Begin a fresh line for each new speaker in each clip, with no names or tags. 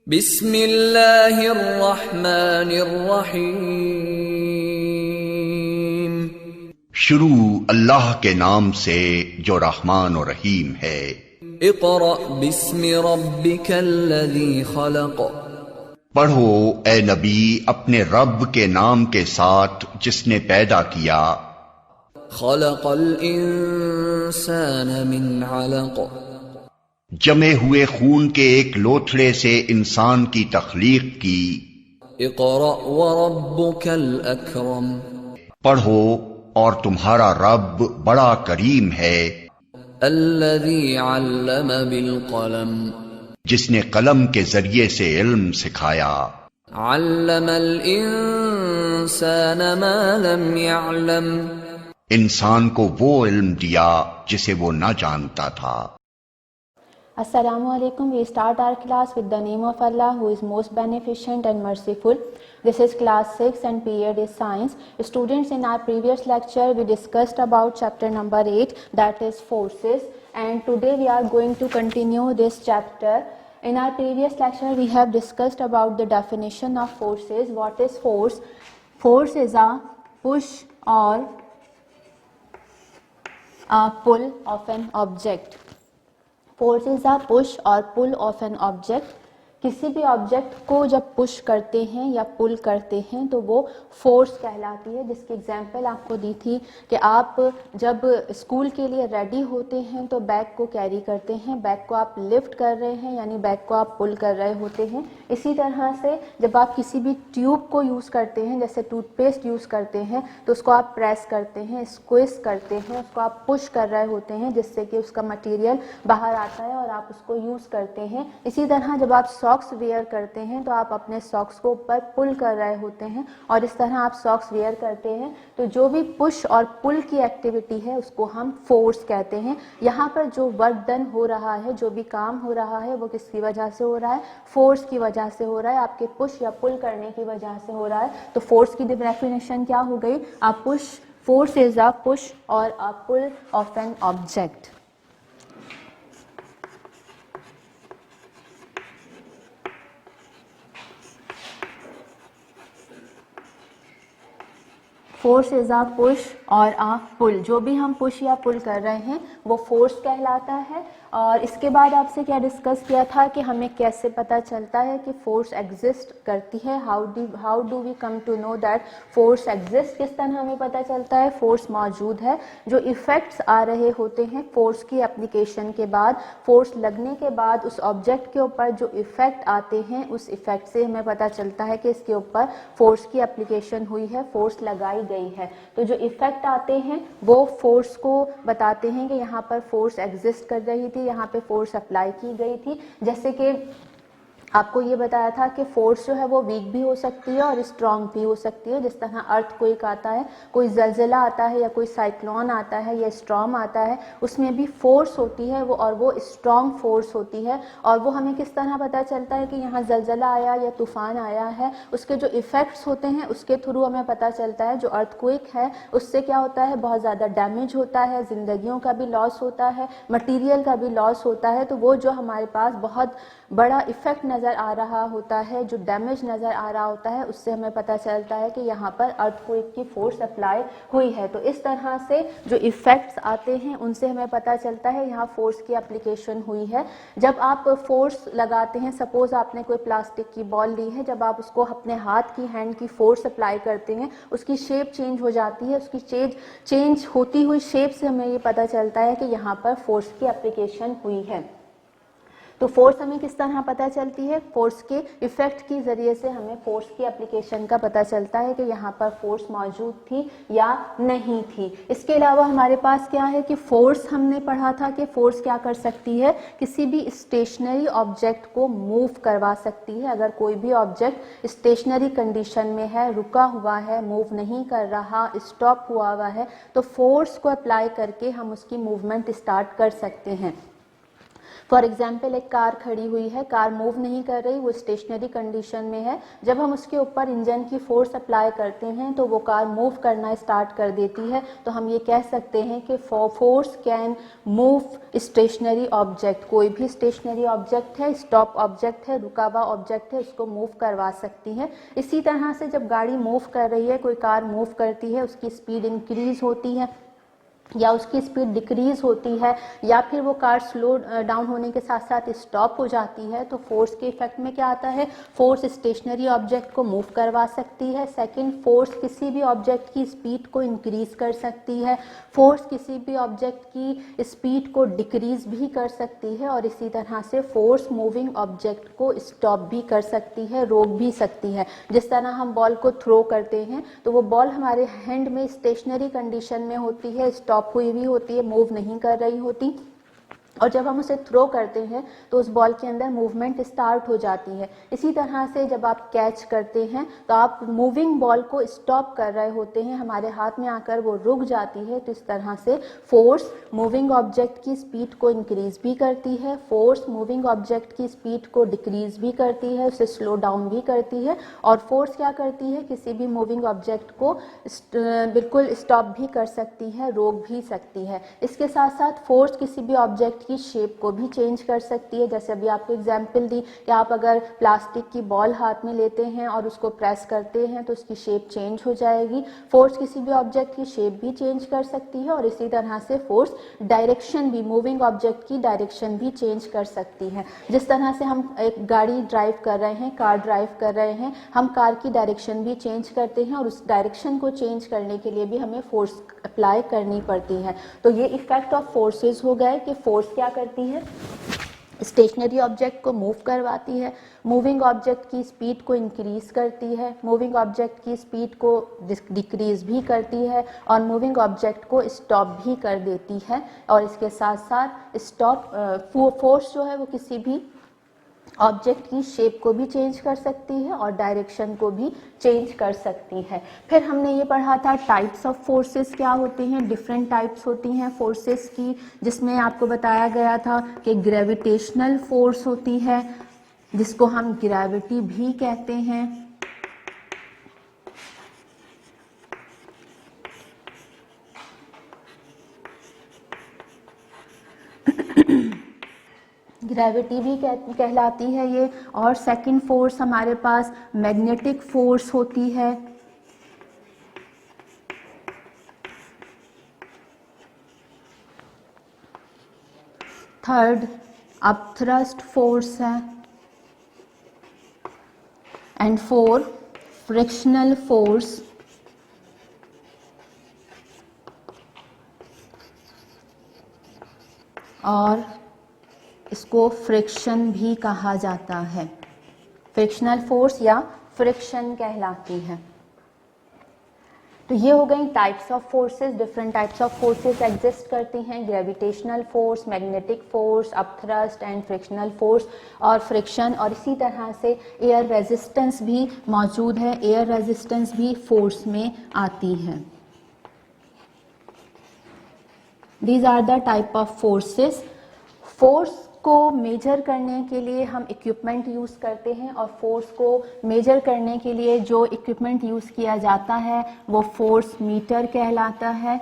बिस्मिल्लाहिर्रहमानिर्रहीम।
शुरू अल्लाह के नाम से जो रहमान और रहीम है।
इक़रा बिस्मि रब्बिकल्लज़ी खलक़।
पढ़ो ए नबी अपने रब के नाम के साथ जिसने पैदा किया।
खलक़ल इंसान मिन अलक़।
जमे हुए खून के एक लोथड़े से इंसान की तख्लीक की।
इक़रा व रब्बुकल अकरम।
पढ़ो और तुम्हारा रब बड़ा करीम है।
अल्लज़ी अल्लम बिल क़लम।
जिसने कलम के जरिए से इल्म सिखाया।
अल्लमल इंसान मा लम यअलम।
इंसान को वो इल्म दिया जिसे वो न जानता था।
Assalamu alaikum. We start our class with the name of Allah who is most beneficent and merciful. This is class 6 and period is science. Students, in our previous lecture we discussed about chapter number 8, that is forces, and today we are going to continue this chapter. In our previous lecture we have discussed about the definition of forces. What is force? Force is a push or a pull of an object. Force is a push और पुल of an object. किसी भी object को जब push करते हैं या पुल करते हैं तो वो फोर्स कहलाती है। जिसकी एग्जांपल आपको दी थी कि आप जब स्कूल के लिए रेडी होते हैं तो बैग को कैरी करते हैं, बैग को आप लिफ्ट कर रहे हैं यानी बैग को आप पुल कर रहे होते हैं। इसी तरह से जब आप किसी भी ट्यूब को यूज़ करते हैं, जैसे टूथपेस्ट यूज़ करते हैं, तो उसको आप प्रेस करते हैं, स्क्विज करते हैं, उसको आप पुश कर रहे होते हैं जिससे कि उसका मटेरियल बाहर आता है और आप उसको यूज़ करते हैं। इसी तरह जब आप सॉक्स वेयर करते हैं तो आप अपने सॉक्स को ऊपर पुल कर रहे होते हैं और इस तरह आप सॉक्स वेयर करते हैं। तो जो भी पुश और पुल की एक्टिविटी है उसको हम फोर्स कहते हैं। यहाँ पर जो वर्क डन हो रहा है, जो भी काम हो रहा है, वो किसकी वजह से हो रहा है? फोर्स की वजह से हो रहा है, आपके पुश या पुल करने की वजह से हो रहा है। तो फोर्स की डेफिनेशन क्या हो गई? A push, force is a push or a pull of an object. Force is a push or a पुल। जो भी हम पुश या पुल कर रहे हैं वो फोर्स कहलाता है। और इसके बाद आपसे क्या डिस्कस किया था कि हमें कैसे पता चलता है कि फोर्स एग्जिस्ट करती है। How do we come to know that force exist? किस तरह हमें पता चलता है फोर्स मौजूद है? जो इफ़ेक्ट्स आ रहे होते हैं फोर्स की एप्लीकेशन के बाद, फोर्स लगने के बाद उस ऑब्जेक्ट के ऊपर जो इफ़ेक्ट आते हैं, उस इफ़ेक्ट से हमें पता चलता है कि इसके ऊपर फोर्स की एप्लीकेशन हुई है, फोर्स लगाई गई है। तो जो इफ़ेक्ट आते हैं वो फोर्स को बताते हैं कि यहाँ पर फोर्स एग्जिस्ट कर रही थी, यहाँ पे फोर्स अप्लाई की गई थी। जैसे कि आपको ये बताया था कि फोर्स जो है वो वीक भी हो सकती है और स्ट्रॉन्ग भी हो सकती है। जिस तरह अर्थक्वेक आता है, कोई जलजिला आता है या कोई साइक्लोन आता है या स्टॉर्म आता है, उसमें भी फोर्स होती है वो, और वो स्ट्रॉन्ग फोर्स होती है। और वो हमें किस तरह पता चलता है कि यहाँ जलजिला आया या तूफान आया है? उसके जो इफ़ेक्ट्स होते हैं उसके थ्रू हमें पता चलता है। जो अर्थक्वेक है उससे क्या होता है? बहुत ज़्यादा डैमेज होता है, ज़िंदगियों का भी लॉस होता है, मटीरियल का भी लॉस होता है। तो वो जो हमारे पास बहुत बड़ा इफ़ेक्ट नज़र आ रहा होता है, जो डैमेज नज़र आ रहा होता है, उससे हमें पता चलता है कि यहाँ पर अर्थक्वेक की फोर्स अप्लाई हुई है। तो इस तरह से जो इफ़ेक्ट्स आते हैं उनसे हमें पता चलता है यहाँ फोर्स की एप्लीकेशन हुई है। जब आप फोर्स लगाते हैं, सपोज़ आपने कोई प्लास्टिक की बॉल ली है, जब आप उसको अपने हाथ की, हैंड की फोर्स अप्लाई करते हैं, उसकी शेप चेंज हो जाती है। उसकी चेंज होती हुई शेप से हमें ये पता चलता है कि यहाँ पर फोर्स की एप्लीकेशन हुई है। तो फोर्स हमें किस तरह पता चलती है? फोर्स के इफ़ेक्ट के ज़रिए से हमें फोर्स की एप्लीकेशन का पता चलता है कि यहाँ पर फोर्स मौजूद थी या नहीं थी। इसके अलावा हमारे पास क्या है कि फोर्स, हमने पढ़ा था कि फोर्स क्या कर सकती है? किसी भी स्टेशनरी ऑब्जेक्ट को मूव करवा सकती है। अगर कोई भी ऑब्जेक्ट स्टेशनरी कंडीशन में है, रुका हुआ है, मूव नहीं कर रहा, स्टॉप हुआ हुआ है, तो फोर्स को अप्लाई करके हम उसकी मूवमेंट स्टार्ट कर सकते हैं। फॉर एग्जाम्पल एक कार खड़ी हुई है, कार मूव नहीं कर रही, वो स्टेशनरी कंडीशन में है। जब हम उसके ऊपर इंजन की फोर्स अप्लाई करते हैं तो वो कार मूव करना स्टार्ट कर देती है। तो हम ये कह सकते हैं कि force can move stationary object. कोई भी स्टेशनरी ऑब्जेक्ट है, स्टॉप ऑब्जेक्ट है, रुका हुआ ऑब्जेक्ट है, उसको मूव करवा सकती है। इसी तरह से जब गाड़ी मूव कर रही है, कोई कार मूव करती है, उसकी स्पीड इंक्रीज होती है या उसकी स्पीड डिक्रीज होती है, या फिर वो कार स्लो डाउन होने के साथ साथ स्टॉप हो जाती है, तो फोर्स के इफेक्ट में क्या आता है, फोर्स स्टेशनरी ऑब्जेक्ट को मूव करवा सकती है। सेकंड, फोर्स किसी भी ऑब्जेक्ट की स्पीड को इंक्रीज कर सकती है, फोर्स किसी भी ऑब्जेक्ट की स्पीड को डिक्रीज भी कर सकती है, और इसी तरह से फोर्स मूविंग ऑब्जेक्ट को स्टॉप भी कर सकती है, रोक भी सकती है। जिस तरह हम बॉल को थ्रो करते हैं तो वो बॉल हमारे हैंड में स्टेशनरी कंडीशन में होती है, स्टॉप हुई भी होती है, मूव नहीं कर रही होती, और जब हम उसे थ्रो करते हैं तो उस बॉल के अंदर मूवमेंट स्टार्ट हो जाती है। इसी तरह से जब आप कैच करते हैं तो आप मूविंग बॉल को स्टॉप कर रहे होते हैं, हमारे हाथ में आकर वो रुक जाती है। तो इस तरह से फोर्स मूविंग ऑब्जेक्ट की स्पीड को इंक्रीज भी करती है, फोर्स मूविंग ऑब्जेक्ट की स्पीड को डिक्रीज भी करती है, उसे स्लो डाउन भी करती है, और फोर्स क्या करती है, किसी भी मूविंग ऑब्जेक्ट को बिल्कुल स्टॉप भी कर सकती है, रोक भी सकती है। इसके साथ साथ फोर्स किसी भी ऑब्जेक्ट की शेप को भी चेंज कर सकती है। जैसे अभी आपको एग्जांपल दी कि आप अगर प्लास्टिक की बॉल हाथ में लेते हैं और उसको प्रेस करते हैं तो उसकी शेप चेंज हो जाएगी। फोर्स किसी भी ऑब्जेक्ट की शेप भी चेंज कर सकती है, और इसी तरह से फोर्स डायरेक्शन भी, मूविंग ऑब्जेक्ट की डायरेक्शन भी चेंज कर सकती है। जिस तरह से हम एक गाड़ी ड्राइव कर रहे हैं, कार ड्राइव कर रहे हैं, हम कार की डायरेक्शन भी चेंज करते हैं, और उस डायरेक्शन को चेंज करने के लिए भी हमें फोर्स अप्लाई करनी पड़ती है। तो ये इफेक्ट ऑफ फोर्सेस हो गए कि फोर्स क्या करती है, स्टेशनरी ऑब्जेक्ट को मूव करवाती है, मूविंग ऑब्जेक्ट की स्पीड को इंक्रीज करती है, मूविंग ऑब्जेक्ट की स्पीड को डिक्रीज भी करती है, और मूविंग ऑब्जेक्ट को स्टॉप भी कर देती है। और इसके साथ साथ फोर्स जो है वो किसी भी ऑब्जेक्ट की शेप को भी चेंज कर सकती है और डायरेक्शन को भी चेंज कर सकती है। फिर हमने ये पढ़ा था टाइप्स ऑफ फोर्सेस क्या होते हैं, डिफरेंट टाइप्स होती हैं फोर्सेस की, जिसमें आपको बताया गया था कि ग्रेविटेशनल फोर्स होती है, जिसको हम ग्रेविटी भी कहते हैं। ग्रेविटी भी कहलाती है ये। और सेकंड फोर्स हमारे पास मैग्नेटिक फोर्स होती है। थर्ड अपथ्रस्ट फोर्स है, एंड फोर फ्रिक्शनल फोर्स। और इसको फ्रिक्शन भी कहा जाता है, फ्रिक्शनल फोर्स या फ्रिक्शन कहलाती है। तो ये हो गई types of forces. Different types of forces exist करती हैं, gravitational force, magnetic force, upthrust and frictional force और फ्रिक्शन। और इसी तरह से एयर रेजिस्टेंस भी मौजूद है, एयर रेजिस्टेंस भी फोर्स में आती है। These are the type of forces. Force को मेजर करने के लिए हम इक्विपमेंट यूज़ करते हैं, और फोर्स को मेजर करने के लिए जो इक्विपमेंट यूज़ किया जाता है वो फोर्स मीटर कहलाता है।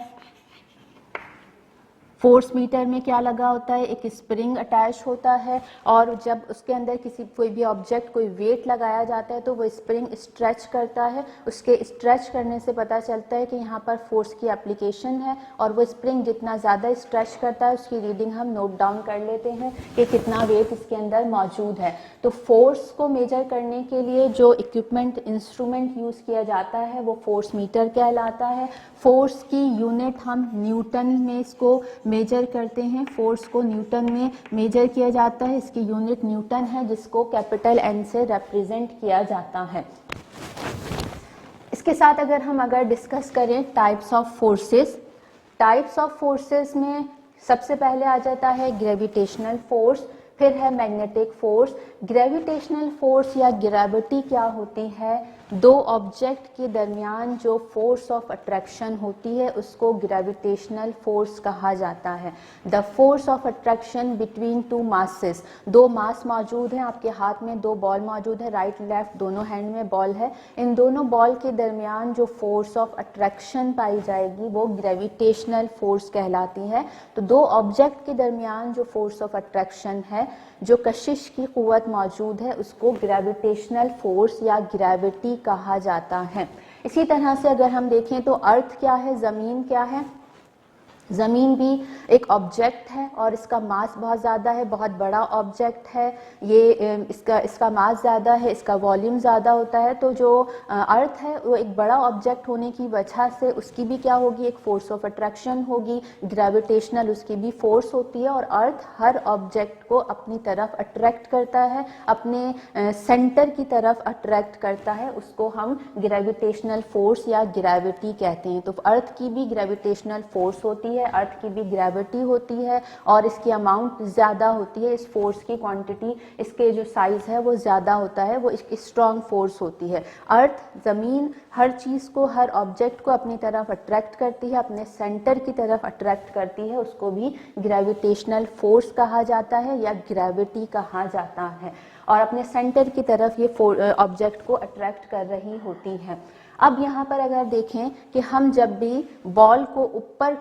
फोर्स मीटर में क्या लगा होता है, एक स्प्रिंग अटैच होता है, और जब उसके अंदर कोई भी ऑब्जेक्ट, कोई वेट लगाया जाता है तो वो स्प्रिंग स्ट्रेच करता है। उसके स्ट्रेच करने से पता चलता है कि यहाँ पर फोर्स की एप्लीकेशन है, और वो स्प्रिंग जितना ज़्यादा स्ट्रेच करता है उसकी रीडिंग हम नोट डाउन कर लेते हैं कि कितना वेट इसके अंदर मौजूद है। तो फोर्स को मेजर करने के लिए जो इक्विपमेंट, इंस्ट्रूमेंट यूज़ किया जाता है वो फोर्स मीटर कहलाता है। फोर्स की यूनिट हम न्यूटन में इसको मेजर करते हैं, फोर्स को न्यूटन में मेजर किया जाता है, इसकी यूनिट न्यूटन है, जिसको कैपिटल एन से रिप्रेजेंट किया जाता है। इसके साथ अगर डिस्कस करें types of forces, types of forces में सबसे पहले आ जाता है ग्रेविटेशनल फोर्स, फिर है मैग्नेटिक फोर्स। ग्रेविटेशनल फोर्स या ग्रेविटी क्या होती है, दो ऑब्जेक्ट के दरमियान जो फोर्स ऑफ अट्रैक्शन होती है उसको ग्रेविटेशनल फोर्स कहा जाता है। The force of attraction between two masses, दो मास मौजूद हैं, आपके हाथ में दो बॉल मौजूद है, राइट लेफ्ट दोनों हैंड में बॉल है, इन दोनों बॉल के दरमियान जो फोर्स ऑफ अट्रैक्शन पाई जाएगी वो ग्रेविटेशनल फोर्स कहलाती है। तो दो ऑब्जेक्ट के दरमियान जो फोर्स ऑफ अट्रैक्शन है, जो कशिश की कुव्वत मौजूद है, उसको ग्रेविटेशनल फोर्स या ग्रेविटी कहा जाता है। इसी तरह से अगर हम देखें तो अर्थ क्या है, ज़मीन क्या है, ज़मीन भी एक ऑब्जेक्ट है और इसका मास बहुत ज़्यादा है, बहुत बड़ा ऑब्जेक्ट है, ये इसका मास ज़्यादा है, इसका वॉल्यूम ज़्यादा होता है। तो जो अर्थ है वो एक बड़ा ऑब्जेक्ट होने की वजह से उसकी भी क्या होगी, एक फोर्स ऑफ अट्रैक्शन होगी, ग्रेविटेशनल उसकी भी फोर्स होती है। और अर्थ हर ऑब्जेक्ट को अपनी तरफ अट्रैक्ट करता है, अपने सेंटर की तरफ अट्रैक्ट करता है, उसको हम ग्रेविटेशनल फोर्स या ग्रेविटी कहते हैं। तो अर्थ की भी ग्रेविटेशनल फोर्स होती है, अर्थ की भी ग्रेविटी होती है और इसकी अमाउंट ज़्यादा होती है, इस फोर्स की क्वांटिटी, इसके जो साइज है वो ज़्यादा होता है, वो एक स्ट्रॉन्ग फोर्स होती है। अर्थ, ज़मीन हर चीज़ को, हर ऑब्जेक्ट को अपनी तरफ अट्रैक्ट करती है, अपने सेंटर की तरफ अट्रैक्ट करती है, उसको भी ग्रेविटेशनल फोर्स कहा जाता है या ग्रेविटी कहा जाता है, और अपने सेंटर की तरफ ये ऑब्जेक्ट को अट्रैक्ट कर रही होती है। अब यहाँ पर अगर देखें कि हम जब भी बॉल को ऊपर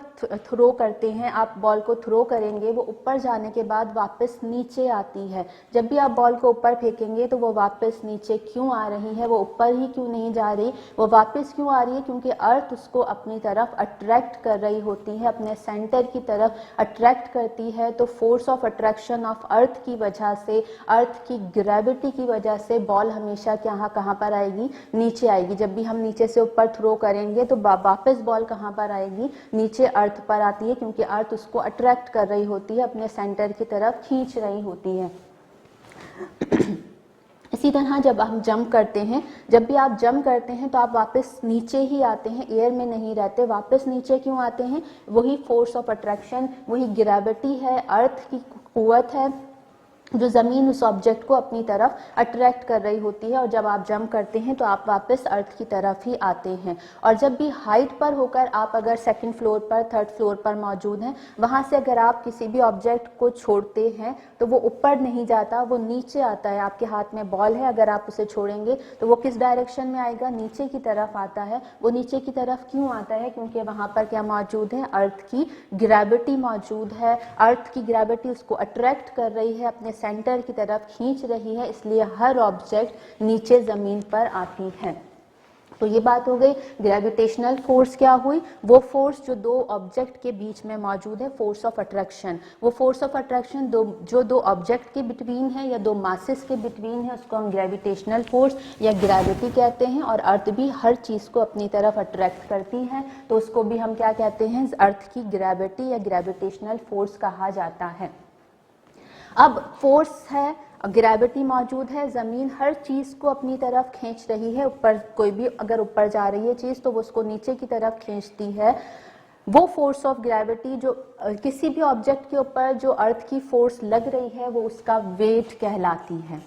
थ्रो करते हैं, आप बॉल को थ्रो करेंगे, वो ऊपर जाने के बाद वापस नीचे आती है। जब भी आप बॉल को ऊपर फेंकेंगे तो वो वापस नीचे क्यों आ रही है, वो ऊपर ही क्यों नहीं जा रही, वो वापस क्यों आ रही है, क्योंकि अर्थ उसको अपनी तरफ अट्रैक्ट कर रही होती है, अपने सेंटर की तरफ अट्रैक्ट करती है। तो force of attraction of earth की वजह से, अर्थ की ग्रेविटी की वजह से बॉल हमेशा कहाँ पर आएगी, नीचे आएगी। जब भी हम नीचे से ऊपर थ्रो करेंगे तो वापस बॉल कहाँ पर आएगी, नीचे अर्थ पर आती है, क्योंकि अर्थ उसको अट्रैक्ट कर रही होती है, अपने सेंटर की तरफ खींच रही होती है। इसी तरह जब हम जंप करते हैं, जब भी आप जंप करते हैं तो आप वापस नीचे ही आते हैं, एयर में नहीं रहते, वापस नीचे क्यों आते हैं, वही फोर्स ऑफ अट्रैक्शन, वही ग्रेविटी है, अर्थ की कुव्वत है, जो ज़मीन उस ऑब्जेक्ट को अपनी तरफ अट्रैक्ट कर रही होती है। और जब आप जंप करते हैं तो आप वापस अर्थ की तरफ ही आते हैं। और जब भी हाइट पर होकर आप अगर सेकंड फ्लोर पर, थर्ड फ्लोर पर मौजूद हैं, वहाँ से अगर आप किसी भी ऑब्जेक्ट को छोड़ते हैं तो वो ऊपर नहीं जाता, वो नीचे आता है। आपके हाथ में बॉल है, अगर आप उसे छोड़ेंगे तो वो किस डायरेक्शन में आएगा, नीचे की तरफ आता है। वो नीचे की तरफ क्यों आता है, क्योंकि वहाँ पर क्या मौजूद है, अर्थ की ग्रेविटी मौजूद है। अर्थ की ग्रेविटी उसको अट्रैक्ट कर रही है, अपने सेंटर की तरफ खींच रही है, इसलिए हर ऑब्जेक्ट नीचे ज़मीन पर आती है। तो ये बात हो गई ग्रेविटेशनल फोर्स क्या हुई, वो फोर्स जो दो ऑब्जेक्ट के बीच में मौजूद है, फोर्स ऑफ अट्रैक्शन। वो फोर्स ऑफ अट्रैक्शन जो दो ऑब्जेक्ट के बिटवीन है या दो मासेस के बिटवीन है, उसको हम ग्रेविटेशनल फोर्स या ग्रेविटी कहते हैं। और अर्थ भी हर चीज़ को अपनी तरफ अट्रैक्ट करती है, तो उसको भी हम क्या कहते हैं, अर्थ की ग्रेविटी या ग्रेविटेशनल फोर्स कहा जाता है। अब फोर्स है, ग्रेविटी मौजूद है, ज़मीन हर चीज़ को अपनी तरफ खींच रही है, ऊपर कोई भी अगर ऊपर जा रही है चीज़ तो वो उसको नीचे की तरफ खींचती है। वो फोर्स ऑफ ग्रेविटी जो किसी भी ऑब्जेक्ट के ऊपर जो अर्थ की फोर्स लग रही है वो उसका वेट कहलाती है।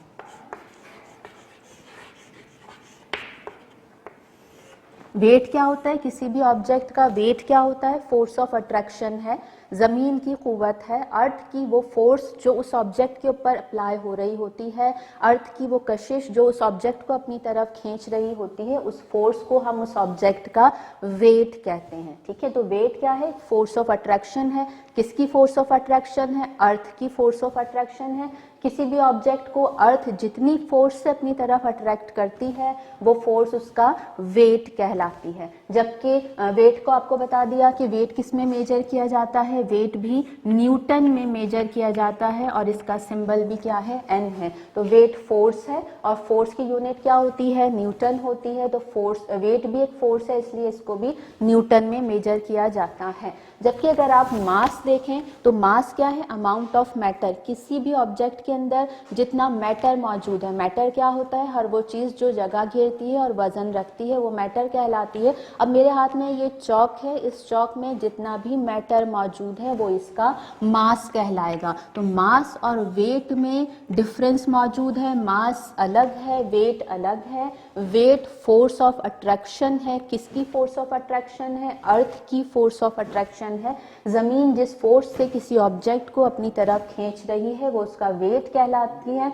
वेट क्या होता है, किसी भी ऑब्जेक्ट का वेट क्या होता है, फोर्स ऑफ अट्रैक्शन है, ज़मीन की कुव्वत है, अर्थ की वो फोर्स जो उस ऑब्जेक्ट के ऊपर अप्लाई हो रही होती है, अर्थ की वो कशिश जो उस ऑब्जेक्ट को अपनी तरफ खींच रही होती है, उस फोर्स को हम उस ऑब्जेक्ट का वेट कहते हैं। ठीक है, तो वेट क्या है, फोर्स ऑफ अट्रैक्शन है। किसकी फोर्स ऑफ अट्रैक्शन है, अर्थ की फोर्स ऑफ अट्रैक्शन है। किसी भी ऑब्जेक्ट को अर्थ जितनी फोर्स से अपनी तरफ अट्रैक्ट करती है वो फोर्स उसका वेट कहलाती है। जबकि वेट को आपको बता दिया कि वेट किस में मेजर किया जाता है, वेट भी न्यूटन में मेजर किया जाता है और इसका सिंबल भी क्या है, एन है। तो वेट फोर्स है और फोर्स की यूनिट क्या होती है, न्यूटन होती है। तो फोर्स, वेट भी एक फोर्स है, इसलिए इसको भी न्यूटन में मेजर किया जाता है। जबकि अगर आप मास देखें तो मास क्या है, अमाउंट ऑफ मैटर, किसी भी ऑब्जेक्ट के अंदर जितना मैटर मौजूद है। मैटर क्या होता है, हर वो चीज़ जो जगह घेरती है और वजन रखती है वो मैटर कहलाती है। अब मेरे हाथ में ये चौक है, इस चौक में जितना भी मैटर मौजूद है वो इसका मास कहलाएगा। तो मास और वेट में डिफरेंस मौजूद है, मास अलग है, वेट अलग है। वेट फोर्स ऑफ अट्रैक्शन है, किसकी फोर्स ऑफ अट्रैक्शन है, अर्थ की फोर्स ऑफ अट्रैक्शन है। ज़मीन जिस फोर्स से किसी ऑब्जेक्ट को अपनी तरफ खींच रही है वो उसका वेट कहलाती है।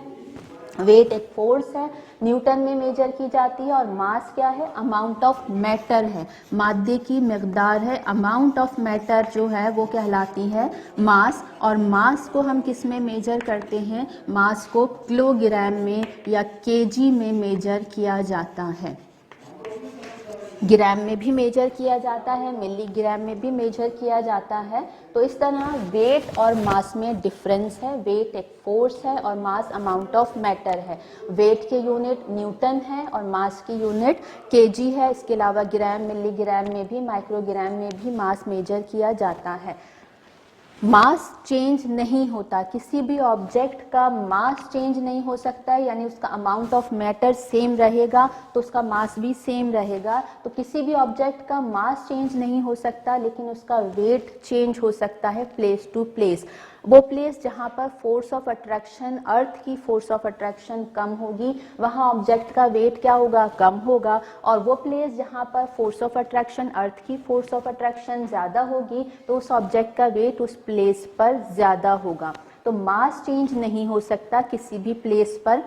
वेट एक फोर्स है, न्यूटन में मेजर की जाती है। और मास क्या है, अमाउंट ऑफ मैटर है, मादे की मकदार है। अमाउंट ऑफ मैटर जो है वो कहलाती है मास। और मास को हम किस में मेजर करते हैं, मास को किलोग्राम में या केजी में मेजर किया जाता है। ग्राम में भी मेजर किया जाता है, मिलीग्राम में भी मेजर किया जाता है। तो इस तरह वेट और मास में डिफरेंस है। वेट एक फोर्स है और मास अमाउंट ऑफ मैटर है। वेट के यूनिट न्यूटन है और मास की यूनिट केजी है। इसके अलावा ग्राम, मिलीग्राम में भी, माइक्रोग्राम में भी मास मेजर किया जाता है। मास चेंज नहीं होता, किसी भी ऑब्जेक्ट का मास चेंज नहीं हो सकता है, यानी उसका अमाउंट ऑफ मैटर सेम रहेगा तो उसका मास भी सेम रहेगा। तो किसी भी ऑब्जेक्ट का मास चेंज नहीं हो सकता लेकिन उसका वेट चेंज हो सकता है प्लेस टू प्लेस। वो प्लेस जहाँ पर फोर्स ऑफ अट्रैक्शन, अर्थ की फोर्स ऑफ अट्रैक्शन कम होगी वहाँ ऑब्जेक्ट का वेट क्या होगा, कम होगा। और वो प्लेस जहाँ पर फोर्स ऑफ अट्रैक्शन, अर्थ की फोर्स ऑफ अट्रैक्शन ज़्यादा होगी तो उस ऑब्जेक्ट का वेट उस प्लेस पर ज़्यादा होगा। तो मास चेंज नहीं हो सकता किसी भी प्लेस पर।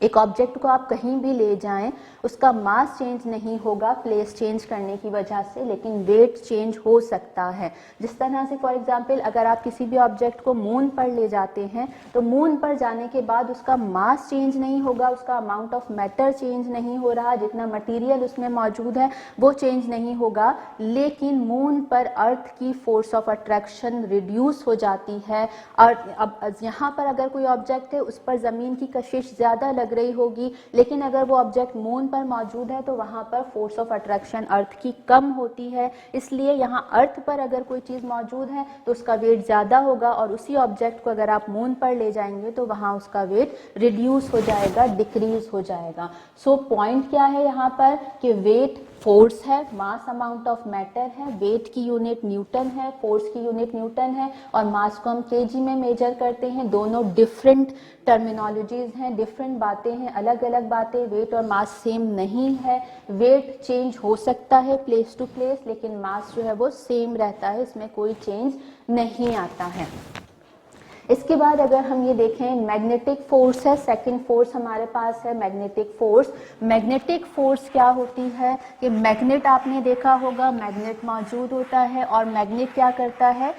एक ऑब्जेक्ट को आप कहीं भी ले जाएं उसका मास चेंज नहीं होगा प्लेस चेंज करने की वजह से, लेकिन वेट चेंज हो सकता है। जिस तरह से फॉर एग्जांपल अगर आप किसी भी ऑब्जेक्ट को मून पर ले जाते हैं तो मून पर जाने के बाद उसका मास चेंज नहीं होगा, उसका अमाउंट ऑफ मैटर चेंज नहीं हो रहा, जितना मटीरियल उसमें मौजूद है वो चेंज नहीं होगा, लेकिन मून पर अर्थ की फोर्स ऑफ अट्रैक्शन रिड्यूस हो जाती है। और अब यहाँ पर अगर कोई ऑब्जेक्ट है उस पर ज़मीन की कशिश ज़्यादा लग रही होगी, लेकिन अगर वो ऑब्जेक्ट मून पर मौजूद है तो वहाँ पर फोर्स ऑफ अट्रैक्शन अर्थ की कम होती है। इसलिए यहाँ अर्थ पर अगर कोई चीज़ मौजूद है तो उसका वेट ज़्यादा होगा और उसी ऑब्जेक्ट को अगर आप मून पर ले जाएंगे तो वहाँ उसका वेट रिड्यूस हो जाएगा, डिक्रीज हो जाएगा। सो पॉइंट क्या है यहाँ पर कि वेट फोर्स है, मास अमाउंट ऑफ मैटर है, वेट की यूनिट न्यूटन है, फोर्स की यूनिट न्यूटन है और मास को हम केजी में मेजर करते हैं। दोनों डिफरेंट टर्मिनोलॉजीज हैं, डिफरेंट बातें हैं, अलग अलग बातें। वेट और मास सेम नहीं है, वेट चेंज हो सकता है प्लेस टू प्लेस लेकिन मास जो है वो सेम रहता है, इसमें कोई चेंज नहीं आता है। इसके बाद अगर हम ये देखें मैग्नेटिक फोर्स है, सेकंड फोर्स हमारे पास है मैग्नेटिक फोर्स। मैग्नेटिक फोर्स क्या होती है कि मैग्नेट आपने देखा होगा, मैग्नेट मौजूद होता है और मैग्नेट क्या करता है,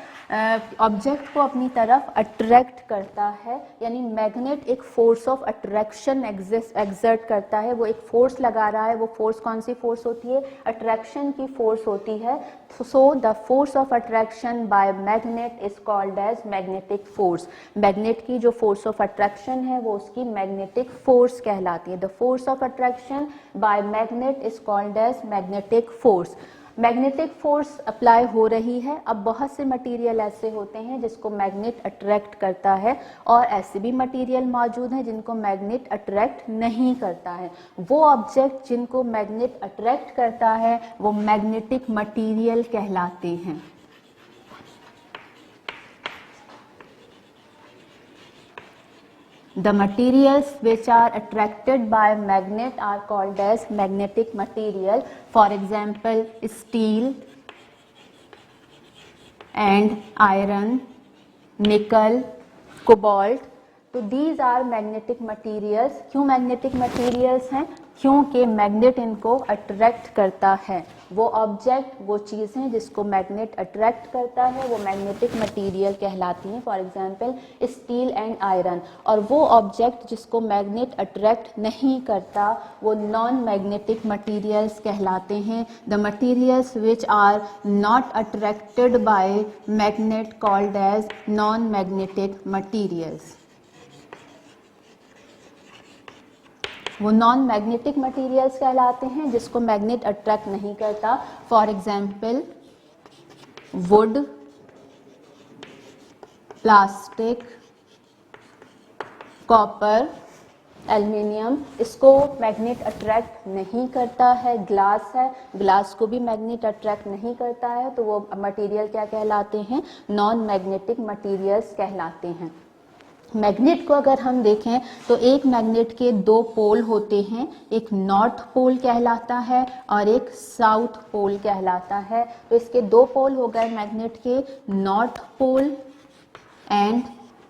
ऑब्जेक्ट को अपनी तरफ अट्रैक्ट करता है। यानी मैग्नेट एक फोर्स ऑफ अट्रैक्शन एग्जर्ट करता है, वो एक फोर्स लगा रहा है। वो फोर्स कौन सी फोर्स होती है, अट्रैक्शन की फोर्स होती है। So the force of attraction by magnet is called as magnetic force. Magnet की जो फोर्स ऑफ अट्रैक्शन है वो उसकी मैग्नेटिक फोर्स कहलाती है। The force of attraction by magnet is called as magnetic force. Magnetic force apply हो रही है। अब बहुत से मटेरियल ऐसे होते हैं जिसको मैग्नेट अट्रैक्ट करता है और ऐसे भी मटेरियल मौजूद हैं जिनको मैग्नेट अट्रैक्ट नहीं करता है। वो ऑब्जेक्ट जिनको मैग्नेट अट्रैक्ट करता है वो मैग्नेटिक मटेरियल कहलाते हैं। The materials which are attracted by magnet are called as magnetic material. For example, steel and iron, nickel, cobalt. तो these are magnetic materials. क्यों magnetic materials हैं? क्योंकि मैग्नेट इनको अट्रैक्ट करता है। वो ऑब्जेक्ट, वो चीज़ें जिसको मैग्नेट अट्रैक्ट करता है वो मैग्नेटिक मटेरियल कहलाती हैं। For example steel and iron. और वो ऑब्जेक्ट जिसको मैग्नेट अट्रैक्ट नहीं करता वो नॉन मैग्नेटिक मटेरियल्स कहलाते हैं। The materials which are not attracted by magnet called as non magnetic materials. वो नॉन मैग्नेटिक मटेरियल्स कहलाते हैं जिसको मैग्नेट अट्रैक्ट नहीं करता। For example wood, plastic, copper, aluminium, इसको मैग्नेट अट्रैक्ट नहीं करता है। ग्लास है, ग्लास को भी मैग्नेट अट्रैक्ट नहीं करता है, तो वो मटेरियल क्या कहलाते हैं? नॉन मैग्नेटिक मटेरियल्स कहलाते हैं। मैग्नेट को अगर हम देखें तो एक मैग्नेट के दो पोल होते हैं, एक नॉर्थ पोल कहलाता है और एक साउथ पोल कहलाता है। तो इसके दो पोल हो गए मैग्नेट के, north pole and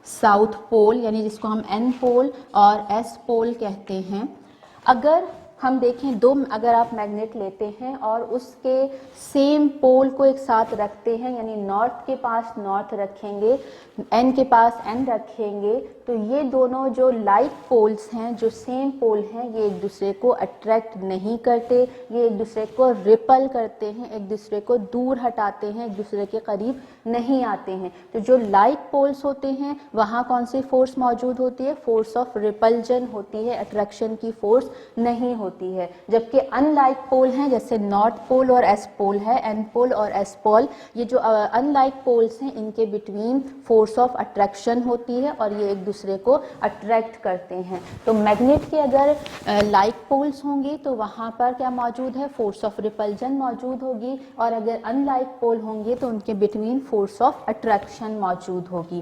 south pole, यानी जिसको हम एन पोल और एस पोल कहते हैं। अगर हम देखें अगर आप मैग्नेट लेते हैं और उसके सेम पोल को एक साथ रखते हैं, यानी नॉर्थ के पास नॉर्थ रखेंगे, एन के पास एन रखेंगे, तो ये दोनों जो लाइक पोल्स हैं, जो सेम पोल हैं, ये एक दूसरे को अट्रैक्ट नहीं करते, ये एक दूसरे को रिपल करते हैं, एक दूसरे को दूर हटाते हैं, एक दूसरे के करीब नहीं आते हैं। तो जो लाइक पोल्स होते हैं वहाँ कौन सी फोर्स मौजूद होती है? फोर्स ऑफ रिपल्जन होती है, अट्रैक्शन की फोर्स नहीं होती है। जबकि अनलाइक पोल हैं, जैसे नॉर्थ पोल और एस पोल है, एन पोल और एस पोल, ये जो अनलाइक पोल्स हैं इनके बिटवीन फोर्स ऑफ अट्रैक्शन होती है और ये एक दूसरे को अट्रैक्ट करते हैं। तो मैग्नेट के अगर लाइक पोल्स होंगे तो वहाँ पर क्या मौजूद है? फोर्स ऑफ रिपल्जन मौजूद होगी, और अगर अनलाइक पोल होंगे तो उनके बिटवीन फोर्स ऑफ अट्रैक्शन मौजूद होगी।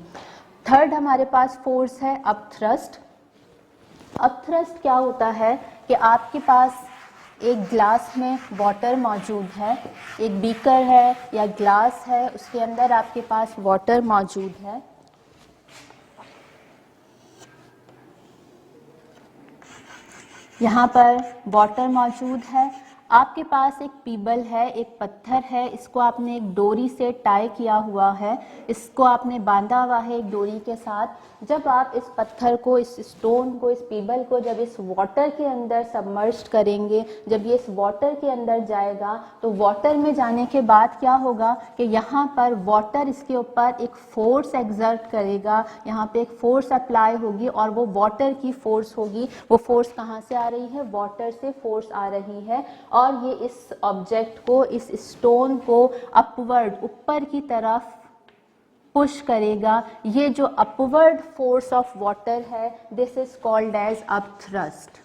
थर्ड हमारे पास फोर्स है अपथ्रस्ट। अपथ्रस्ट क्या होता है कि आपके पास एक ग्लास में वाटर मौजूद है, एक बीकर है या ग्लास है, उसके अंदर आपके पास वाटर मौजूद है। यहाँ पर वाटर मौजूद है, आपके पास एक पीबल है, एक पत्थर है, इसको आपने एक डोरी से टाई किया हुआ है, इसको आपने बांधा हुआ है एक डोरी के साथ। जब आप इस पत्थर को, इस स्टोन को, इस पीबल को जब इस वाटर के अंदर सबमर्ज्ड करेंगे, जब ये इस वाटर के अंदर जाएगा, तो वाटर में जाने के बाद क्या होगा कि यहाँ पर वाटर इसके ऊपर एक फोर्स एक्सर्ट करेगा, यहाँ पे एक फोर्स अप्लाई होगी और वो वाटर की फोर्स होगी। वो फोर्स कहाँ से आ रही है? वाटर से फोर्स आ रही है, और ये इस ऑब्जेक्ट को, इस स्टोन को अपवर्ड, ऊपर की तरफ पुश करेगा। ये जो अपवर्ड फोर्स ऑफ वाटर है, this is called as upthrust.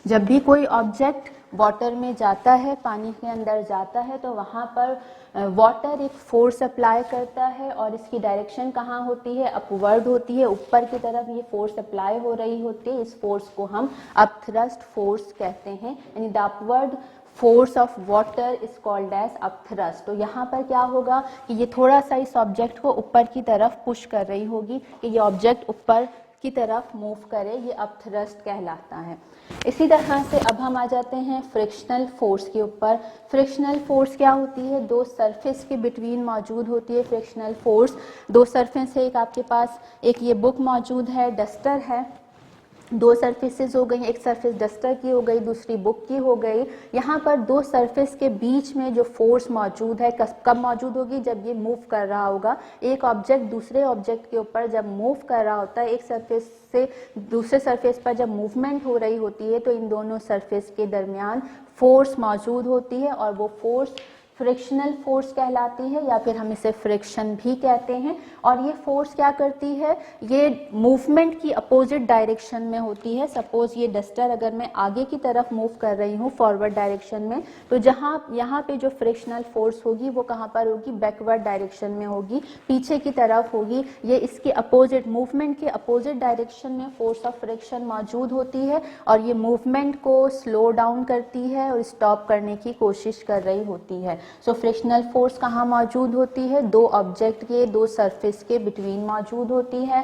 जब भी कोई ऑब्जेक्ट वाटर में जाता है, पानी के अंदर जाता है, तो वहाँ पर वाटर एक फोर्स अप्लाई करता है और इसकी डायरेक्शन कहाँ होती है? अपवर्ड होती है, ऊपर की तरफ ये फोर्स अप्लाई हो रही होती है। इस फोर्स को हम अपथ्रस्ट फोर्स कहते हैं, यानी the upward force of water is called as upthrust. तो यहाँ पर क्या होगा कि ये थोड़ा सा इस ऑब्जेक्ट को ऊपर की तरफ पुश कर रही होगी कि ये ऑब्जेक्ट ऊपर की तरफ मूव करे, ये अपथ्रस्ट कहलाता है। इसी तरह से अब हम आ जाते हैं फ्रिक्शनल फोर्स के ऊपर। फ्रिक्शनल फोर्स क्या होती है? दो सरफेस के बिटवीन मौजूद होती है फ्रिक्शनल फोर्स। दो सरफेस है, एक आपके पास एक ये बुक मौजूद है, डस्टर है, दो सरफेसेस हो गई, एक सरफेस डस्टर की हो गई, दूसरी बुक की हो गई। यहाँ पर दो सरफेस के बीच में जो फोर्स मौजूद है कब मौजूद होगी? जब ये मूव कर रहा होगा। एक ऑब्जेक्ट दूसरे ऑब्जेक्ट के ऊपर जब मूव कर रहा होता है, एक सरफेस से दूसरे सरफेस पर जब मूवमेंट हो रही होती है, तो इन दोनों सरफेस के दरमियान फोर्स मौजूद होती है और वो फोर्स फ्रिक्शनल फोर्स कहलाती है, या फिर हम इसे फ्रिक्शन भी कहते हैं। और ये फोर्स क्या करती है? ये मूवमेंट की अपोजिट डायरेक्शन में होती है। सपोज ये डस्टर अगर मैं आगे की तरफ मूव कर रही हूँ फॉरवर्ड डायरेक्शन में, तो जहाँ यहाँ पे जो फ्रिक्शनल फोर्स होगी वो कहाँ पर होगी? बैकवर्ड डायरेक्शन में होगी, पीछे की तरफ होगी। ये इसके अपोजिट, मूवमेंट के अपोजिट डायरेक्शन में फोर्स ऑफ फ्रिक्शन मौजूद होती है और ये मूवमेंट को स्लो डाउन करती है और स्टॉप करने की कोशिश कर रही होती है। सो फ्रिक्शनल फोर्स कहाँ मौजूद होती है? दो ऑब्जेक्ट के, दो सरफेस के बिटवीन मौजूद होती है,